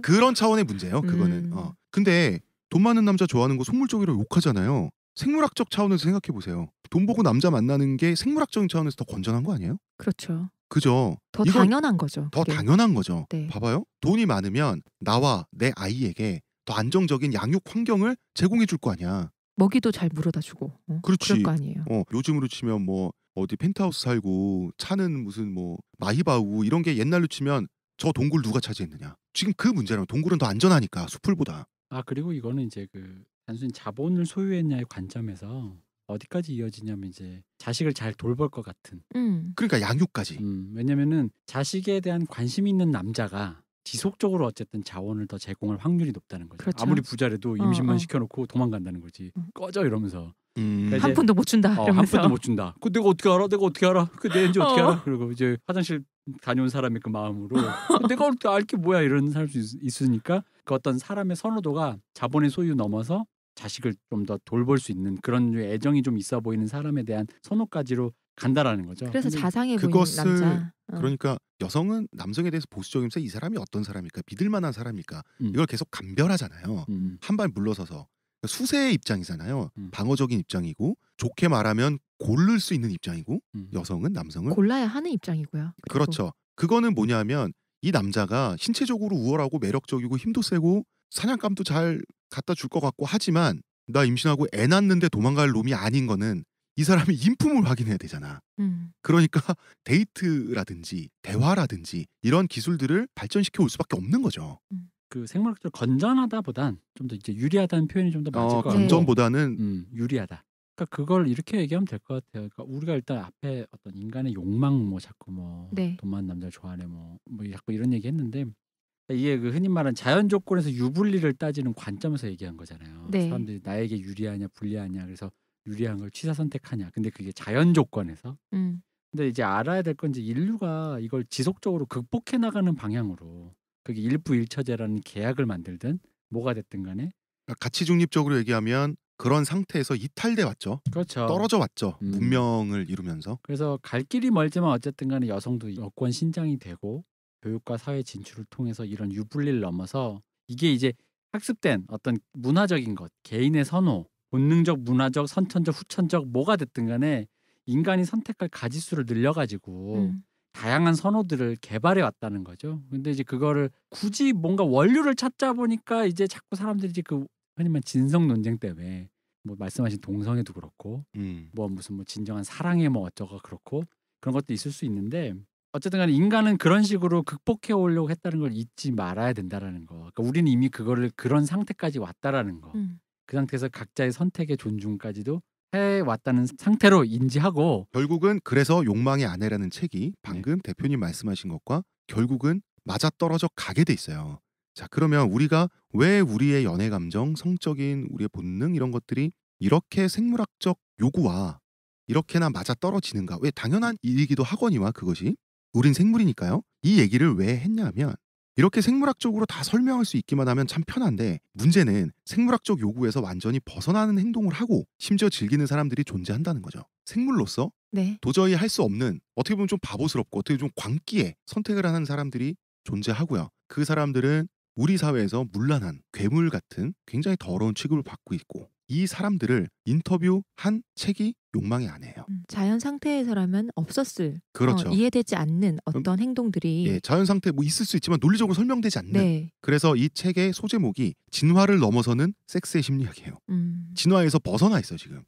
그런 차원의 문제예요. 그거는. 근데 돈 많은 남자 좋아하는 거 속물적이라고 욕하잖아요. 생물학적 차원에서 생각해 보세요. 돈 보고 남자 만나는 게 생물학적인 차원에서 더 건전한 거 아니에요? 그렇죠. 그죠. 더 이건 당연한 거죠. 더 그게. 당연한 거죠. 네. 봐봐요. 돈이 많으면 나와 내 아이에게 더 안정적인 양육 환경을 제공해 줄 거 아니야. 먹이도 잘 물어다 주고. 그렇지. 그럴 거 아니에요. 요즘으로 치면 뭐 어디 펜트하우스 살고 차는 무슨 뭐 마히바우 이런 게 옛날로 치면 저 동굴 누가 차지했느냐. 지금 그 문제라면 동굴은 더 안전하니까 수풀보다. 아 그리고 이거는 이제 그 단순히 자본을 소유했냐의 관점에서 어디까지 이어지냐면 이제 자식을 잘 돌볼 것 같은. 그러니까 양육까지. 왜냐면은 자식에 대한 관심 있는 남자가 지속적으로 어쨌든 자원을 더 제공할 확률이 높다는 거죠. 그렇죠. 아무리 부자라도 임신만 시켜놓고 도망간다는 거지. 꺼져 이러면서. 그러니까 한 푼도 못 준다. 한 이러면서. 푼도 못 준다. 그 내가 어떻게 알아? 내가 어떻게 알아? 그 내인지 어떻게 알아? 그리고 이제 화장실 다녀온 사람의 그 마음으로 내가 어떻게 알게 뭐야 이런 사람도 있으니까 그 어떤 사람의 선호도가 자본의 소유 넘어서 자식을 좀 더 돌볼 수 있는 그런 류의 애정이 좀 있어 보이는 사람에 대한 선호까지로 간다라는 거죠. 그래서 근데 자상해 보이는 그것을 남자. 그러니까 여성은 남성에 대해서 보수적이면서 이 사람이 어떤 사람일까? 믿을 만한 사람일까? 음. 이걸 계속 감별하잖아요. 한 발 물러서서. 수세의 입장이잖아요. 방어적인 입장이고 좋게 말하면 고를 수 있는 입장이고 여성은 남성을 골라야 하는 입장이고요. 그리고 그렇죠. 그거는 뭐냐면 이 남자가 신체적으로 우월하고 매력적이고 힘도 세고 사냥감도 잘 갖다 줄 것 같고 하지만 나 임신하고 애 낳는데 도망갈 놈이 아닌 거는 이 사람이 인품을 확인해야 되잖아. 그러니까 데이트라든지 대화라든지 이런 기술들을 발전시켜 올 수밖에 없는 거죠. 그 생물학적으로 건전하다보단 좀 더 이제 유리하다는 표현이 좀 더 맞을 것 같고 건전보다는 유리하다. 그러니까 그걸 이렇게 얘기하면 될 것 같아요. 그러니까 우리가 일단 앞에 어떤 인간의 욕망 뭐 자꾸 뭐 네. 돈 많은 남자를 좋아하네 뭐 자꾸 이런 얘기 했는데 이게 그 흔히 말하는 자연 조건에서 유불리를 따지는 관점에서 얘기한 거잖아요. 네. 사람들이 나에게 유리하냐 불리하냐 그래서 유리한 걸 취사 선택하냐. 근데 그게 자연 조건에서. 근데 이제 알아야 될 건 이제 인류가 이걸 지속적으로 극복해 나가는 방향으로 그게 일부일처제라는 계약을 만들든 뭐가 됐든 간에 가치 중립적으로 얘기하면 그런 상태에서 이탈돼 왔죠. 그렇죠. 떨어져 왔죠. 문명을 이루면서. 그래서 갈 길이 멀지만 어쨌든 간에 여성도 여권 신장이 되고 교육과 사회 진출을 통해서 이런 유불리를 넘어서 이게 이제 학습된 어떤 문화적인 것, 개인의 선호, 본능적, 문화적, 선천적, 후천적 뭐가 됐든 간에 인간이 선택할 가지수를 늘려가지고 다양한 선호들을 개발해 왔다는 거죠. 근데 이제 그거를 굳이 뭔가 원료를 찾자 보니까 이제 자꾸 사람들이 이제 그 흔히 말하는 진성 논쟁 때문에 뭐 말씀하신 동성애도 그렇고 뭐 무슨 뭐 진정한 사랑에 뭐 어쩌고 그렇고 그런 것도 있을 수 있는데 어쨌든 간에 인간은 그런 식으로 극복해 오려고 했다는 걸 잊지 말아야 된다라는 거. 그러니까 우리는 이미 그거를 그런 상태까지 왔다라는 거. 그 상태에서 각자의 선택의 존중까지도 해왔다는 상태로 인지하고 결국은 그래서 욕망의 아내라는 책이 방금 대표님 말씀하신 것과 결국은 맞아떨어져 가게 돼 있어요. 자, 그러면 우리가 왜 우리의 연애 감정, 성적인 우리의 본능 이런 것들이 이렇게 생물학적 요구와 이렇게나 맞아떨어지는가? 왜 당연한 일이기도 하거니와 그것이 우린 생물이니까요. 이 얘기를 왜 했냐면 이렇게 생물학적으로 다 설명할 수 있기만 하면 참 편한데 문제는 생물학적 요구에서 완전히 벗어나는 행동을 하고 심지어 즐기는 사람들이 존재한다는 거죠. 생물로서 네. 도저히 할 수 없는 어떻게 보면 좀 바보스럽고 어떻게 좀 광기에 선택을 하는 사람들이 존재하고요. 그 사람들은 우리 사회에서 문란한 괴물 같은 굉장히 더러운 취급을 받고 있고 이 사람들을 인터뷰한 책이 욕망의 아내예요. 자연 상태에서라면 없었을 그렇죠. 이해되지 않는 어떤 행동들이 예, 자연 상태 뭐 있을 수 있지만 논리적으로 설명되지 않는. 네. 그래서 이 책의 소제목이 진화를 넘어서는 섹스의 심리학이에요. 진화에서 벗어나 있어요 지금.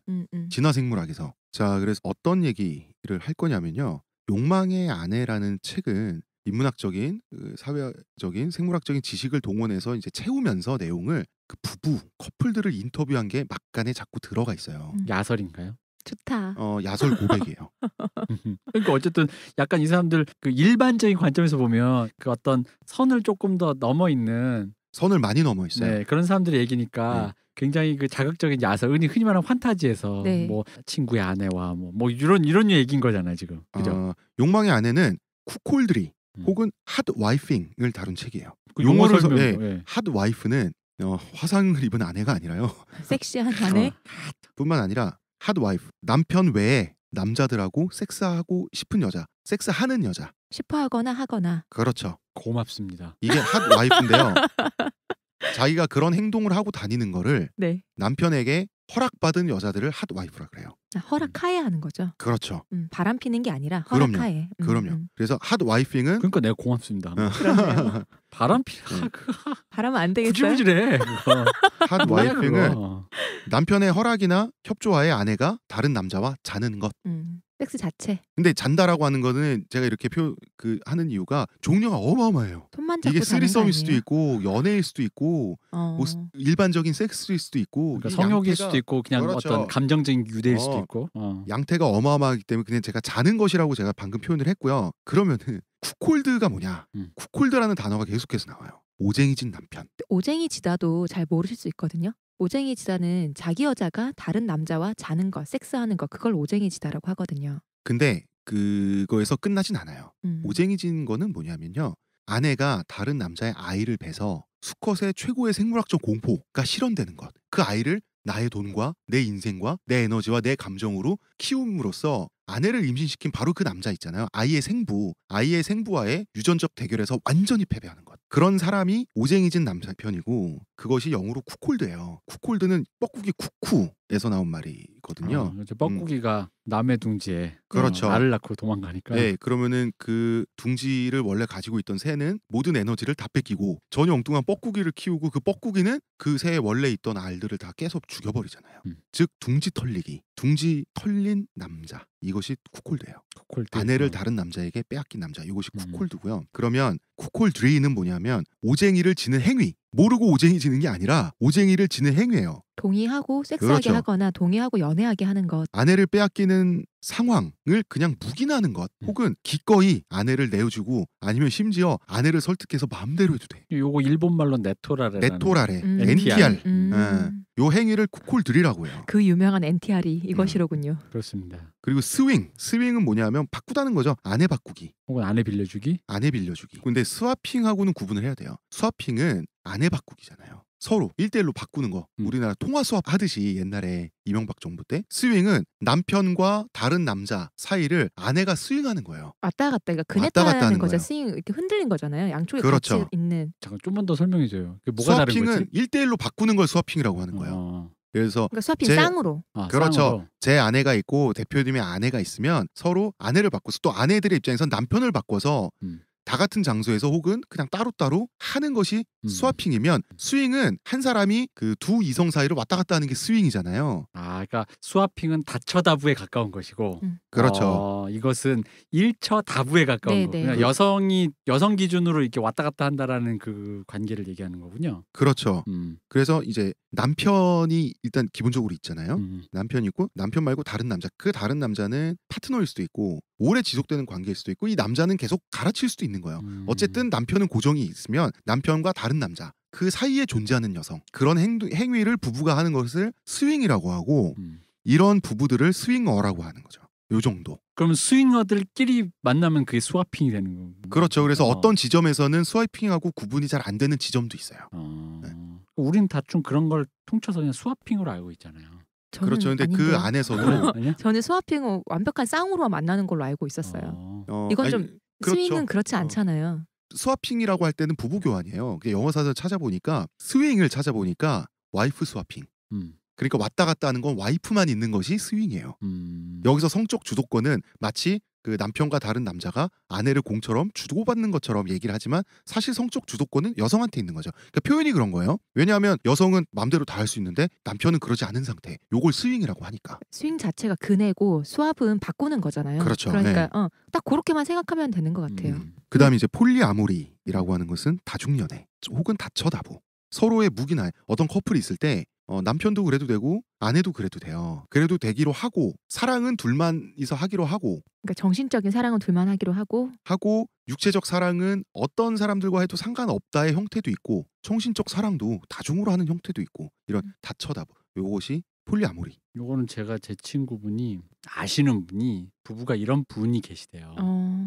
진화 생물학에서. 자, 그래서 어떤 얘기를 할 거냐면요. 욕망의 아내라는 책은 인문학적인, 사회적인, 생물학적인 지식을 동원해서 이제 채우면서 내용을 그 부부, 커플들을 인터뷰한 게 막간에 자꾸 들어가 있어요. 야설인가요? 좋다. 야설 고백이에요. 그러니까 어쨌든 약간 이 사람들 그 일반적인 관점에서 보면 그 어떤 선을 조금 더 넘어 있는 선을 많이 넘어 있어요. 네, 그런 사람들의 얘기니까 굉장히 그 자극적인 야설, 흔히 말하는 판타지에서 네. 뭐 친구의 아내와 뭐 이런 얘기인 거잖아요 지금. 그죠? 욕망의 아내는 쿠콜들이 혹은 핫와이핑을 다룬 책이에요. 그 용어 용어를 설명. 예, 핫와이프는 화상을 입은 아내가 아니라요. 섹시한 아내. 뿐만 아니라 핫와이프, 남편 외에 남자들하고 섹스하고 싶은 여자, 섹스하는 여자. 싶어하거나 하거나. 그렇죠. 고맙습니다. 이게 핫와이프인데요. 자기가 그런 행동을 하고 다니는 거를 네. 남편에게 허락받은 여자들을 핫와이프라 그래요. 허락하에 하는 거죠. 그렇죠. 바람 피는 게 아니라 그럼요. 허락하에. 그럼요. 그래서 핫와이핑은 그러니까 내가 고맙습니다. 그러네요. 바람 피 네. 바라면 안 되겠어요. 구질구질해. 그거. 핫와이핑은 그거. 남편의 허락이나 협조하에 아내가 다른 남자와 자는 것. 섹스 자체. 근데 잔다라고 하는 거는 제가 이렇게 하는 이유가 종류가 어마어마해요. 손만 잡고 이게 자는 거 쓰리썸일 수도 아니에요? 있고 연애일 수도 있고 뭐 일반적인 섹스일 수도 있고 그러니까 이 성욕일 양태가- 수도 있고 그냥 그렇죠. 어떤 감정적인 유대일 수도 어. 있고. 양태가 어마어마하기 때문에 그냥 제가 자는 것이라고 제가 방금 표현을 했고요. 그러면은 쿠콜드가 뭐냐? 쿠콜드라는 단어가 계속해서 나와요. 오쟁이진 남편. 오쟁이 지다도 잘 모르실 수 있거든요. 오쟁이 지다는 자기 여자가 다른 남자와 자는 거, 섹스하는 거 그걸 오쟁이 지다라고 하거든요. 근데 그거에서 끝나진 않아요. 오쟁이진 거는 뭐냐면요. 아내가 다른 남자의 아이를 베서 수컷의 최고의 생물학적 공포가 실현되는 것. 그 아이를 나의 돈과 내 인생과 내 에너지와 내 감정으로 키움으로써 아내를 임신시킨 바로 그 남자 있잖아요. 아이의 생부와의 유전적 대결에서 완전히 패배하는 것. 그런 사람이 오쟁이진 남편이고 그것이 영어로 쿠콜드예요. 쿠콜드는 뻐꾸기 쿠쿠에서 나온 말이거든요. 그렇죠. 뻐꾸기가 남의 둥지에 그렇죠. 알을 낳고 도망가니까. 네, 그러면은 그 둥지를 원래 가지고 있던 새는 모든 에너지를 다 뺏기고 전혀 엉뚱한 뻐꾸기를 키우고 그 뻐꾸기는 그 새에 원래 있던 알들을 다 깨서 죽여버리잖아요. 즉 둥지 털리기, 둥지 털린 남자 이것이 쿠콜드예요. 쿠콜드. 아내를 다른 남자에게 빼앗긴 남자 이것이 쿠콜드고요. 그러면 쿠콜드레이는 뭐냐면 오쟁이를 지는 행위. 모르고 오쟁이 지는 게 아니라 오쟁이를 지는 행위예요. 동의하고 섹스하게 그렇죠. 하거나 동의하고 연애하게 하는 것. 아내를 빼앗기는 상황을 그냥 묵인하는 것 혹은 기꺼이 아내를 내어주고 아니면 심지어 아내를 설득해서 마음대로 해도 돼. 요거 일본 말로 네토라레. 네토라레, NTR. NTR. 요 행위를 쿠콜드리라고 해요. 그 유명한 NTR이 이것이로군요. 그렇습니다. 그리고 스윙은 뭐냐면 바꾸다는 거죠. 아내 바꾸기. 혹은 아내 빌려주기. 아내 빌려주기. 근데 스와핑하고는 구분을 해야 돼요. 스와핑은 아내 바꾸기잖아요. 서로 1대1로 바꾸는 거. 우리나라 통화 수업 하듯이 옛날에 이명박 정부 때 스윙은 남편과 다른 남자 사이를 아내가 스윙하는 거예요. 왔다 갔다 그러니까 왔다 갔다 그네타라는 하는 거죠. 거예요. 스윙 이렇게 흔들린 거잖아요. 양쪽에 그렇죠. 같이 있는. 잠깐 좀만 더 설명해 줘요. 그게 뭐가 다른 스와핑은 거지? 1대1로 바꾸는 걸 스와핑이라고 하는 거예요. 그래서 그러니까 스와핑 제- 쌍으로. 그렇죠. 쌍으로. 제 아내가 있고 대표님의 아내가 있으면 서로 아내를 바꿔서 또 아내들의 입장에선 남편을 바꿔서 다 같은 장소에서 혹은 그냥 따로따로 하는 것이 스와핑이면 스윙은 한 사람이 그 두 이성 사이를 왔다 갔다 하는 게 스윙이잖아요. 그러니까 스와핑은 다처다부에 가까운 것이고, 그렇죠. 이것은 일처다부에 가까운 네, 거. 네. 그냥 여성 기준으로 이렇게 왔다 갔다 한다라는 그 관계를 얘기하는 거군요. 그렇죠. 그래서 이제 남편이 일단 기본적으로 있잖아요. 남편이 있고 남편 말고 다른 남자. 그 다른 남자는 파트너일 수도 있고 오래 지속되는 관계일 수도 있고 이 남자는 계속 갈아칠 수도 있는 거예요. 어쨌든 남편은 고정이 있으면 남편과 다른 남자 그 사이에 존재하는 여성 그런 행위를 부부가 하는 것을 스윙이라고 하고 이런 부부들을 스윙어라고 하는 거죠. 요 정도. 그럼 스윙어들끼리 만나면 그게 스와핑이 되는 거고. 그렇죠. 그래서 어떤 지점에서는 스와이핑하고 구분이 잘 안 되는 지점도 있어요. 네. 우린 대충 그런 걸 통쳐서 그냥 스와핑으로 알고 있잖아요. 그렇죠. 근데 아닌데요. 그 안에서도 아니야? 저는 스와핑은 완벽한 쌍으로 만나는 걸로 알고 있었어요. 이건 좀 그렇죠. 스윙은 그렇지 않잖아요. 스와핑이라고 할 때는 부부 교환이에요. 영어 사전 찾아보니까 스윙을 찾아보니까 와이프 스와핑. 그러니까 왔다 갔다 하는 건 와이프만 있는 것이 스윙이에요. 여기서 성적 주도권은 마치 그 남편과 다른 남자가 아내를 공처럼 주고받는 것처럼 얘기를 하지만 사실 성적 주도권은 여성한테 있는 거죠. 그러니까 표현이 그런 거예요. 왜냐하면 여성은 마음대로 다 할 수 있는데 남편은 그러지 않은 상태. 요걸 스윙이라고 하니까. 스윙 자체가 그네고 스왑은 바꾸는 거잖아요. 그렇죠. 그러니까 네. 딱 그렇게만 생각하면 되는 것 같아요. 그다음에 이제 폴리아모리라고 하는 것은 다중연애 혹은 다처다부. 서로의 무기나 어떤 커플이 있을 때 남편도 그래도 되고 아내도 그래도 돼요. 그래도 되기로 하고 사랑은 둘만이서 하기로 하고 그러니까 정신적인 사랑은 둘만 하기로 하고 육체적 사랑은 어떤 사람들과 해도 상관없다의 형태도 있고 정신적 사랑도 다중으로 하는 형태도 있고 이런 다처다부. 요것이 폴리아모리. 요거는 제가 제 친구분이 아시는 분이 부부가 이런 분이 계시대요.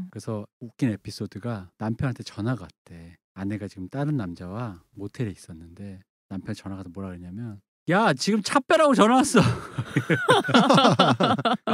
그래서 웃긴 에피소드가 남편한테 전화가 왔대. 아내가 지금 다른 남자와 모텔에 있었는데 남편이 전화가 와서 뭐라 그랬냐면 야 지금 차 빼라고 전화 왔어.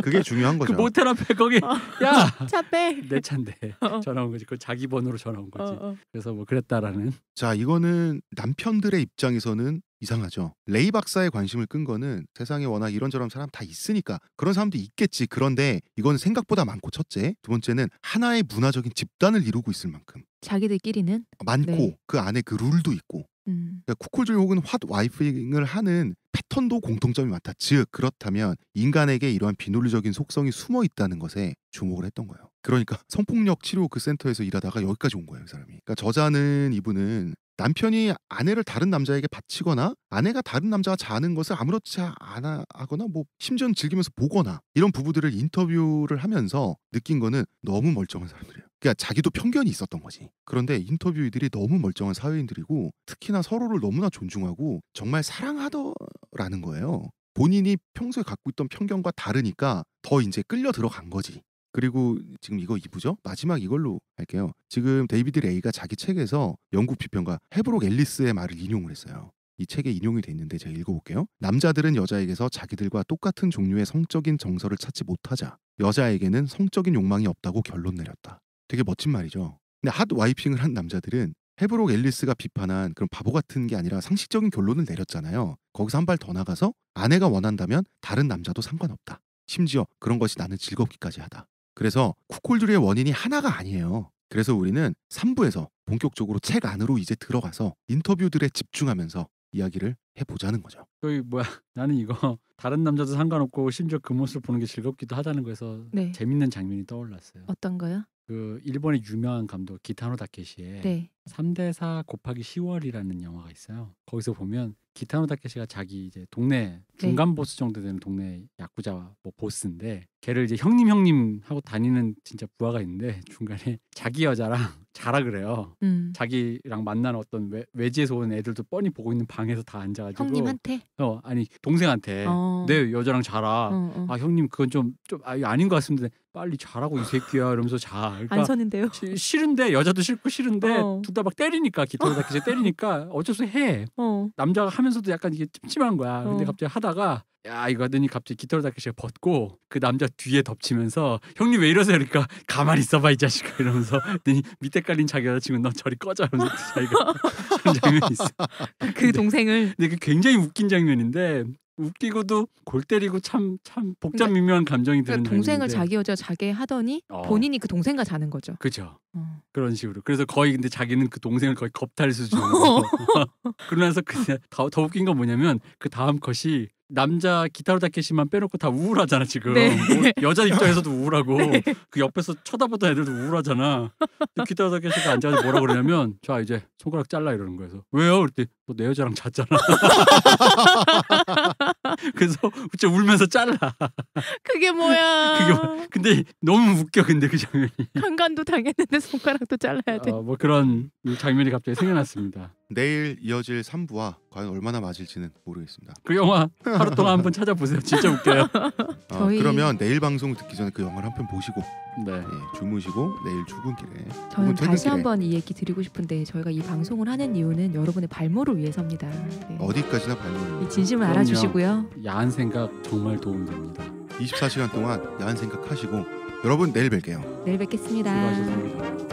그게 중요한 거죠. 그 모텔 앞에 거기 야 차 빼. 내 차인데 전화 온 거지. 그 자기 번호로 전화 온 거지. 그래서 뭐 그랬다라는. 자 이거는 남편들의 입장에서는 이상하죠. 레이 박사의 관심을 끈 거는 세상에 워낙 이런저런 사람 다 있으니까 그런 사람도 있겠지. 그런데 이건 생각보다 많고 첫째, 두 번째는 하나의 문화적인 집단을 이루고 있을 만큼 자기들끼리는 많고 네. 그 안에 그 룰도 있고 그러니까 쿠콜주의 혹은 핫와이프잉을 하는 패턴도 공통점이 많다. 즉 그렇다면 인간에게 이러한 비논리적인 속성이 숨어 있다는 것에 주목을 했던 거예요. 그러니까 성폭력 치료 그 센터에서 일하다가 여기까지 온 거예요. 이 사람이. 그러니까 저자는 이분은 남편이 아내를 다른 남자에게 바치거나 아내가 다른 남자와 자는 것을 아무렇지 않아 하거나 뭐 심지어는 즐기면서 보거나 이런 부부들을 인터뷰를 하면서 느낀 거는 너무 멀쩡한 사람들이에요. 그러니까 자기도 편견이 있었던 거지. 그런데 인터뷰이들이 너무 멀쩡한 사회인들이고 특히나 서로를 너무나 존중하고 정말 사랑하더라는 거예요. 본인이 평소에 갖고 있던 편견과 다르니까 더 이제 끌려 들어간 거지. 그리고 지금 이거 2부죠? 마지막 이걸로 할게요. 지금 데이비드 레이가 자기 책에서 영국 비평가 헤브록 앨리스의 말을 인용을 했어요. 이 책에 인용이 돼 있는데 제가 읽어볼게요. 남자들은 여자에게서 자기들과 똑같은 종류의 성적인 정서를 찾지 못하자 여자에게는 성적인 욕망이 없다고 결론 내렸다. 되게 멋진 말이죠. 근데 핫와이핑을 한 남자들은 헤브록 앨리스가 비판한 그런 바보 같은 게 아니라 상식적인 결론을 내렸잖아요. 거기서 한 발 더 나가서 아내가 원한다면 다른 남자도 상관없다. 심지어 그런 것이 나는 즐겁기까지 하다. 그래서 쿠콜주의의 원인이 하나가 아니에요. 그래서 우리는 3부에서 본격적으로 책 안으로 이제 들어가서 인터뷰들에 집중하면서 이야기를 해보자는 거죠. 저희 뭐야 나는 이거 다른 남자도 상관없고 심지어 그 모습을 보는 게 즐겁기도 하다는 거에서 네. 재밌는 장면이 떠올랐어요. 어떤 거요? 그 일본의 유명한 감독 기타노 다케시의 네. 3대4 곱하기 10월이라는 영화가 있어요. 거기서 보면 기타노 다케시가 자기 이제 동네 중간 보스 정도 되는 동네 야쿠자 뭐 보스인데 걔를 이제 형님 하고 다니는 진짜 부하가 있는데 중간에 자기 여자랑 자라 그래요. 자기랑 만나는 어떤 외지에서 온 애들도 뻔히 보고 있는 방에서 다 앉아가지고 형님한테? 아니 동생한테 내 여자랑 자라. 아 형님 그건 좀 아닌 것 같습니다. 빨리 자라고 이 새끼야 이러면서 자. 그러니까 안 서는데요. 싫은데 여자도 싫고 싫은데 둘 다 막 때리니까 기타로 다케시 때리니까 어쩔 수 해. 남자가 하면서도 약간 이게 찜찜한 거야. 근데 갑자기 하다가 야 이거 하더니 갑자기 기타로 다케시가 벗고 그 남자 뒤에 덮치면서 형님 왜 이러세요? 그러니까 가만히 있어봐 이 자식아 이러면서 그랬더니 밑에 깔린 자기 여자친구 넌 저리 꺼져 이러면서 자기가 그런 장면이 있어. 그 동생을. 근데 그 굉장히 웃긴 장면인데 웃기고도 골 때리고 참 복잡 미묘한 감정이 드는 그러니까 동생을 장면인데. 자기 여자 자게 하더니 본인이 그 동생과 자는 거죠. 그죠. 그런 식으로. 그래서 거의 근데 자기는 그 동생을 거의 겁탈 수준으로. 그러면서 더 웃긴 건 뭐냐면 그 다음 컷이 남자 기타로 다케시만 빼놓고 다 우울하잖아 지금. 네. 뭐 여자 입장에서도 우울하고 그 옆에서 쳐다보던 애들도 우울하잖아. 기타로 다케시가 앉아서 뭐라 그러냐면 자 이제 손가락 잘라 이러는 거예요. 왜요? 그랬더니 너 내 여자랑 잤잖아. 그래서 진짜 울면서 잘라. 그게 뭐야? 근데 너무 웃겨 근데 그 장면이. 강간도 당했는데 손가락도 잘라야 돼. 뭐 그런 장면이 갑자기 생겨났습니다. 내일 이어질 3부와 과연 얼마나 맞을지는 모르겠습니다. 그 영화 하루 동안 한번 찾아보세요. 진짜 웃겨요. 그러면 내일 방송 듣기 전에 그 영화를 한 편 보시고 네. 주무시고 내일 출근길에 저는 다시 한번 이 얘기 드리고 싶은데 저희가 이 방송을 하는 이유는 여러분의 발모를 위해서입니다. 네. 어디까지나 발모를. 이 진심을 알아주시고요. 야한 생각 정말 도움됩니다. 24시간 동안 야한 생각 하시고 여러분 내일 뵐게요. 내일 뵙겠습니다. 수고하셨습니다.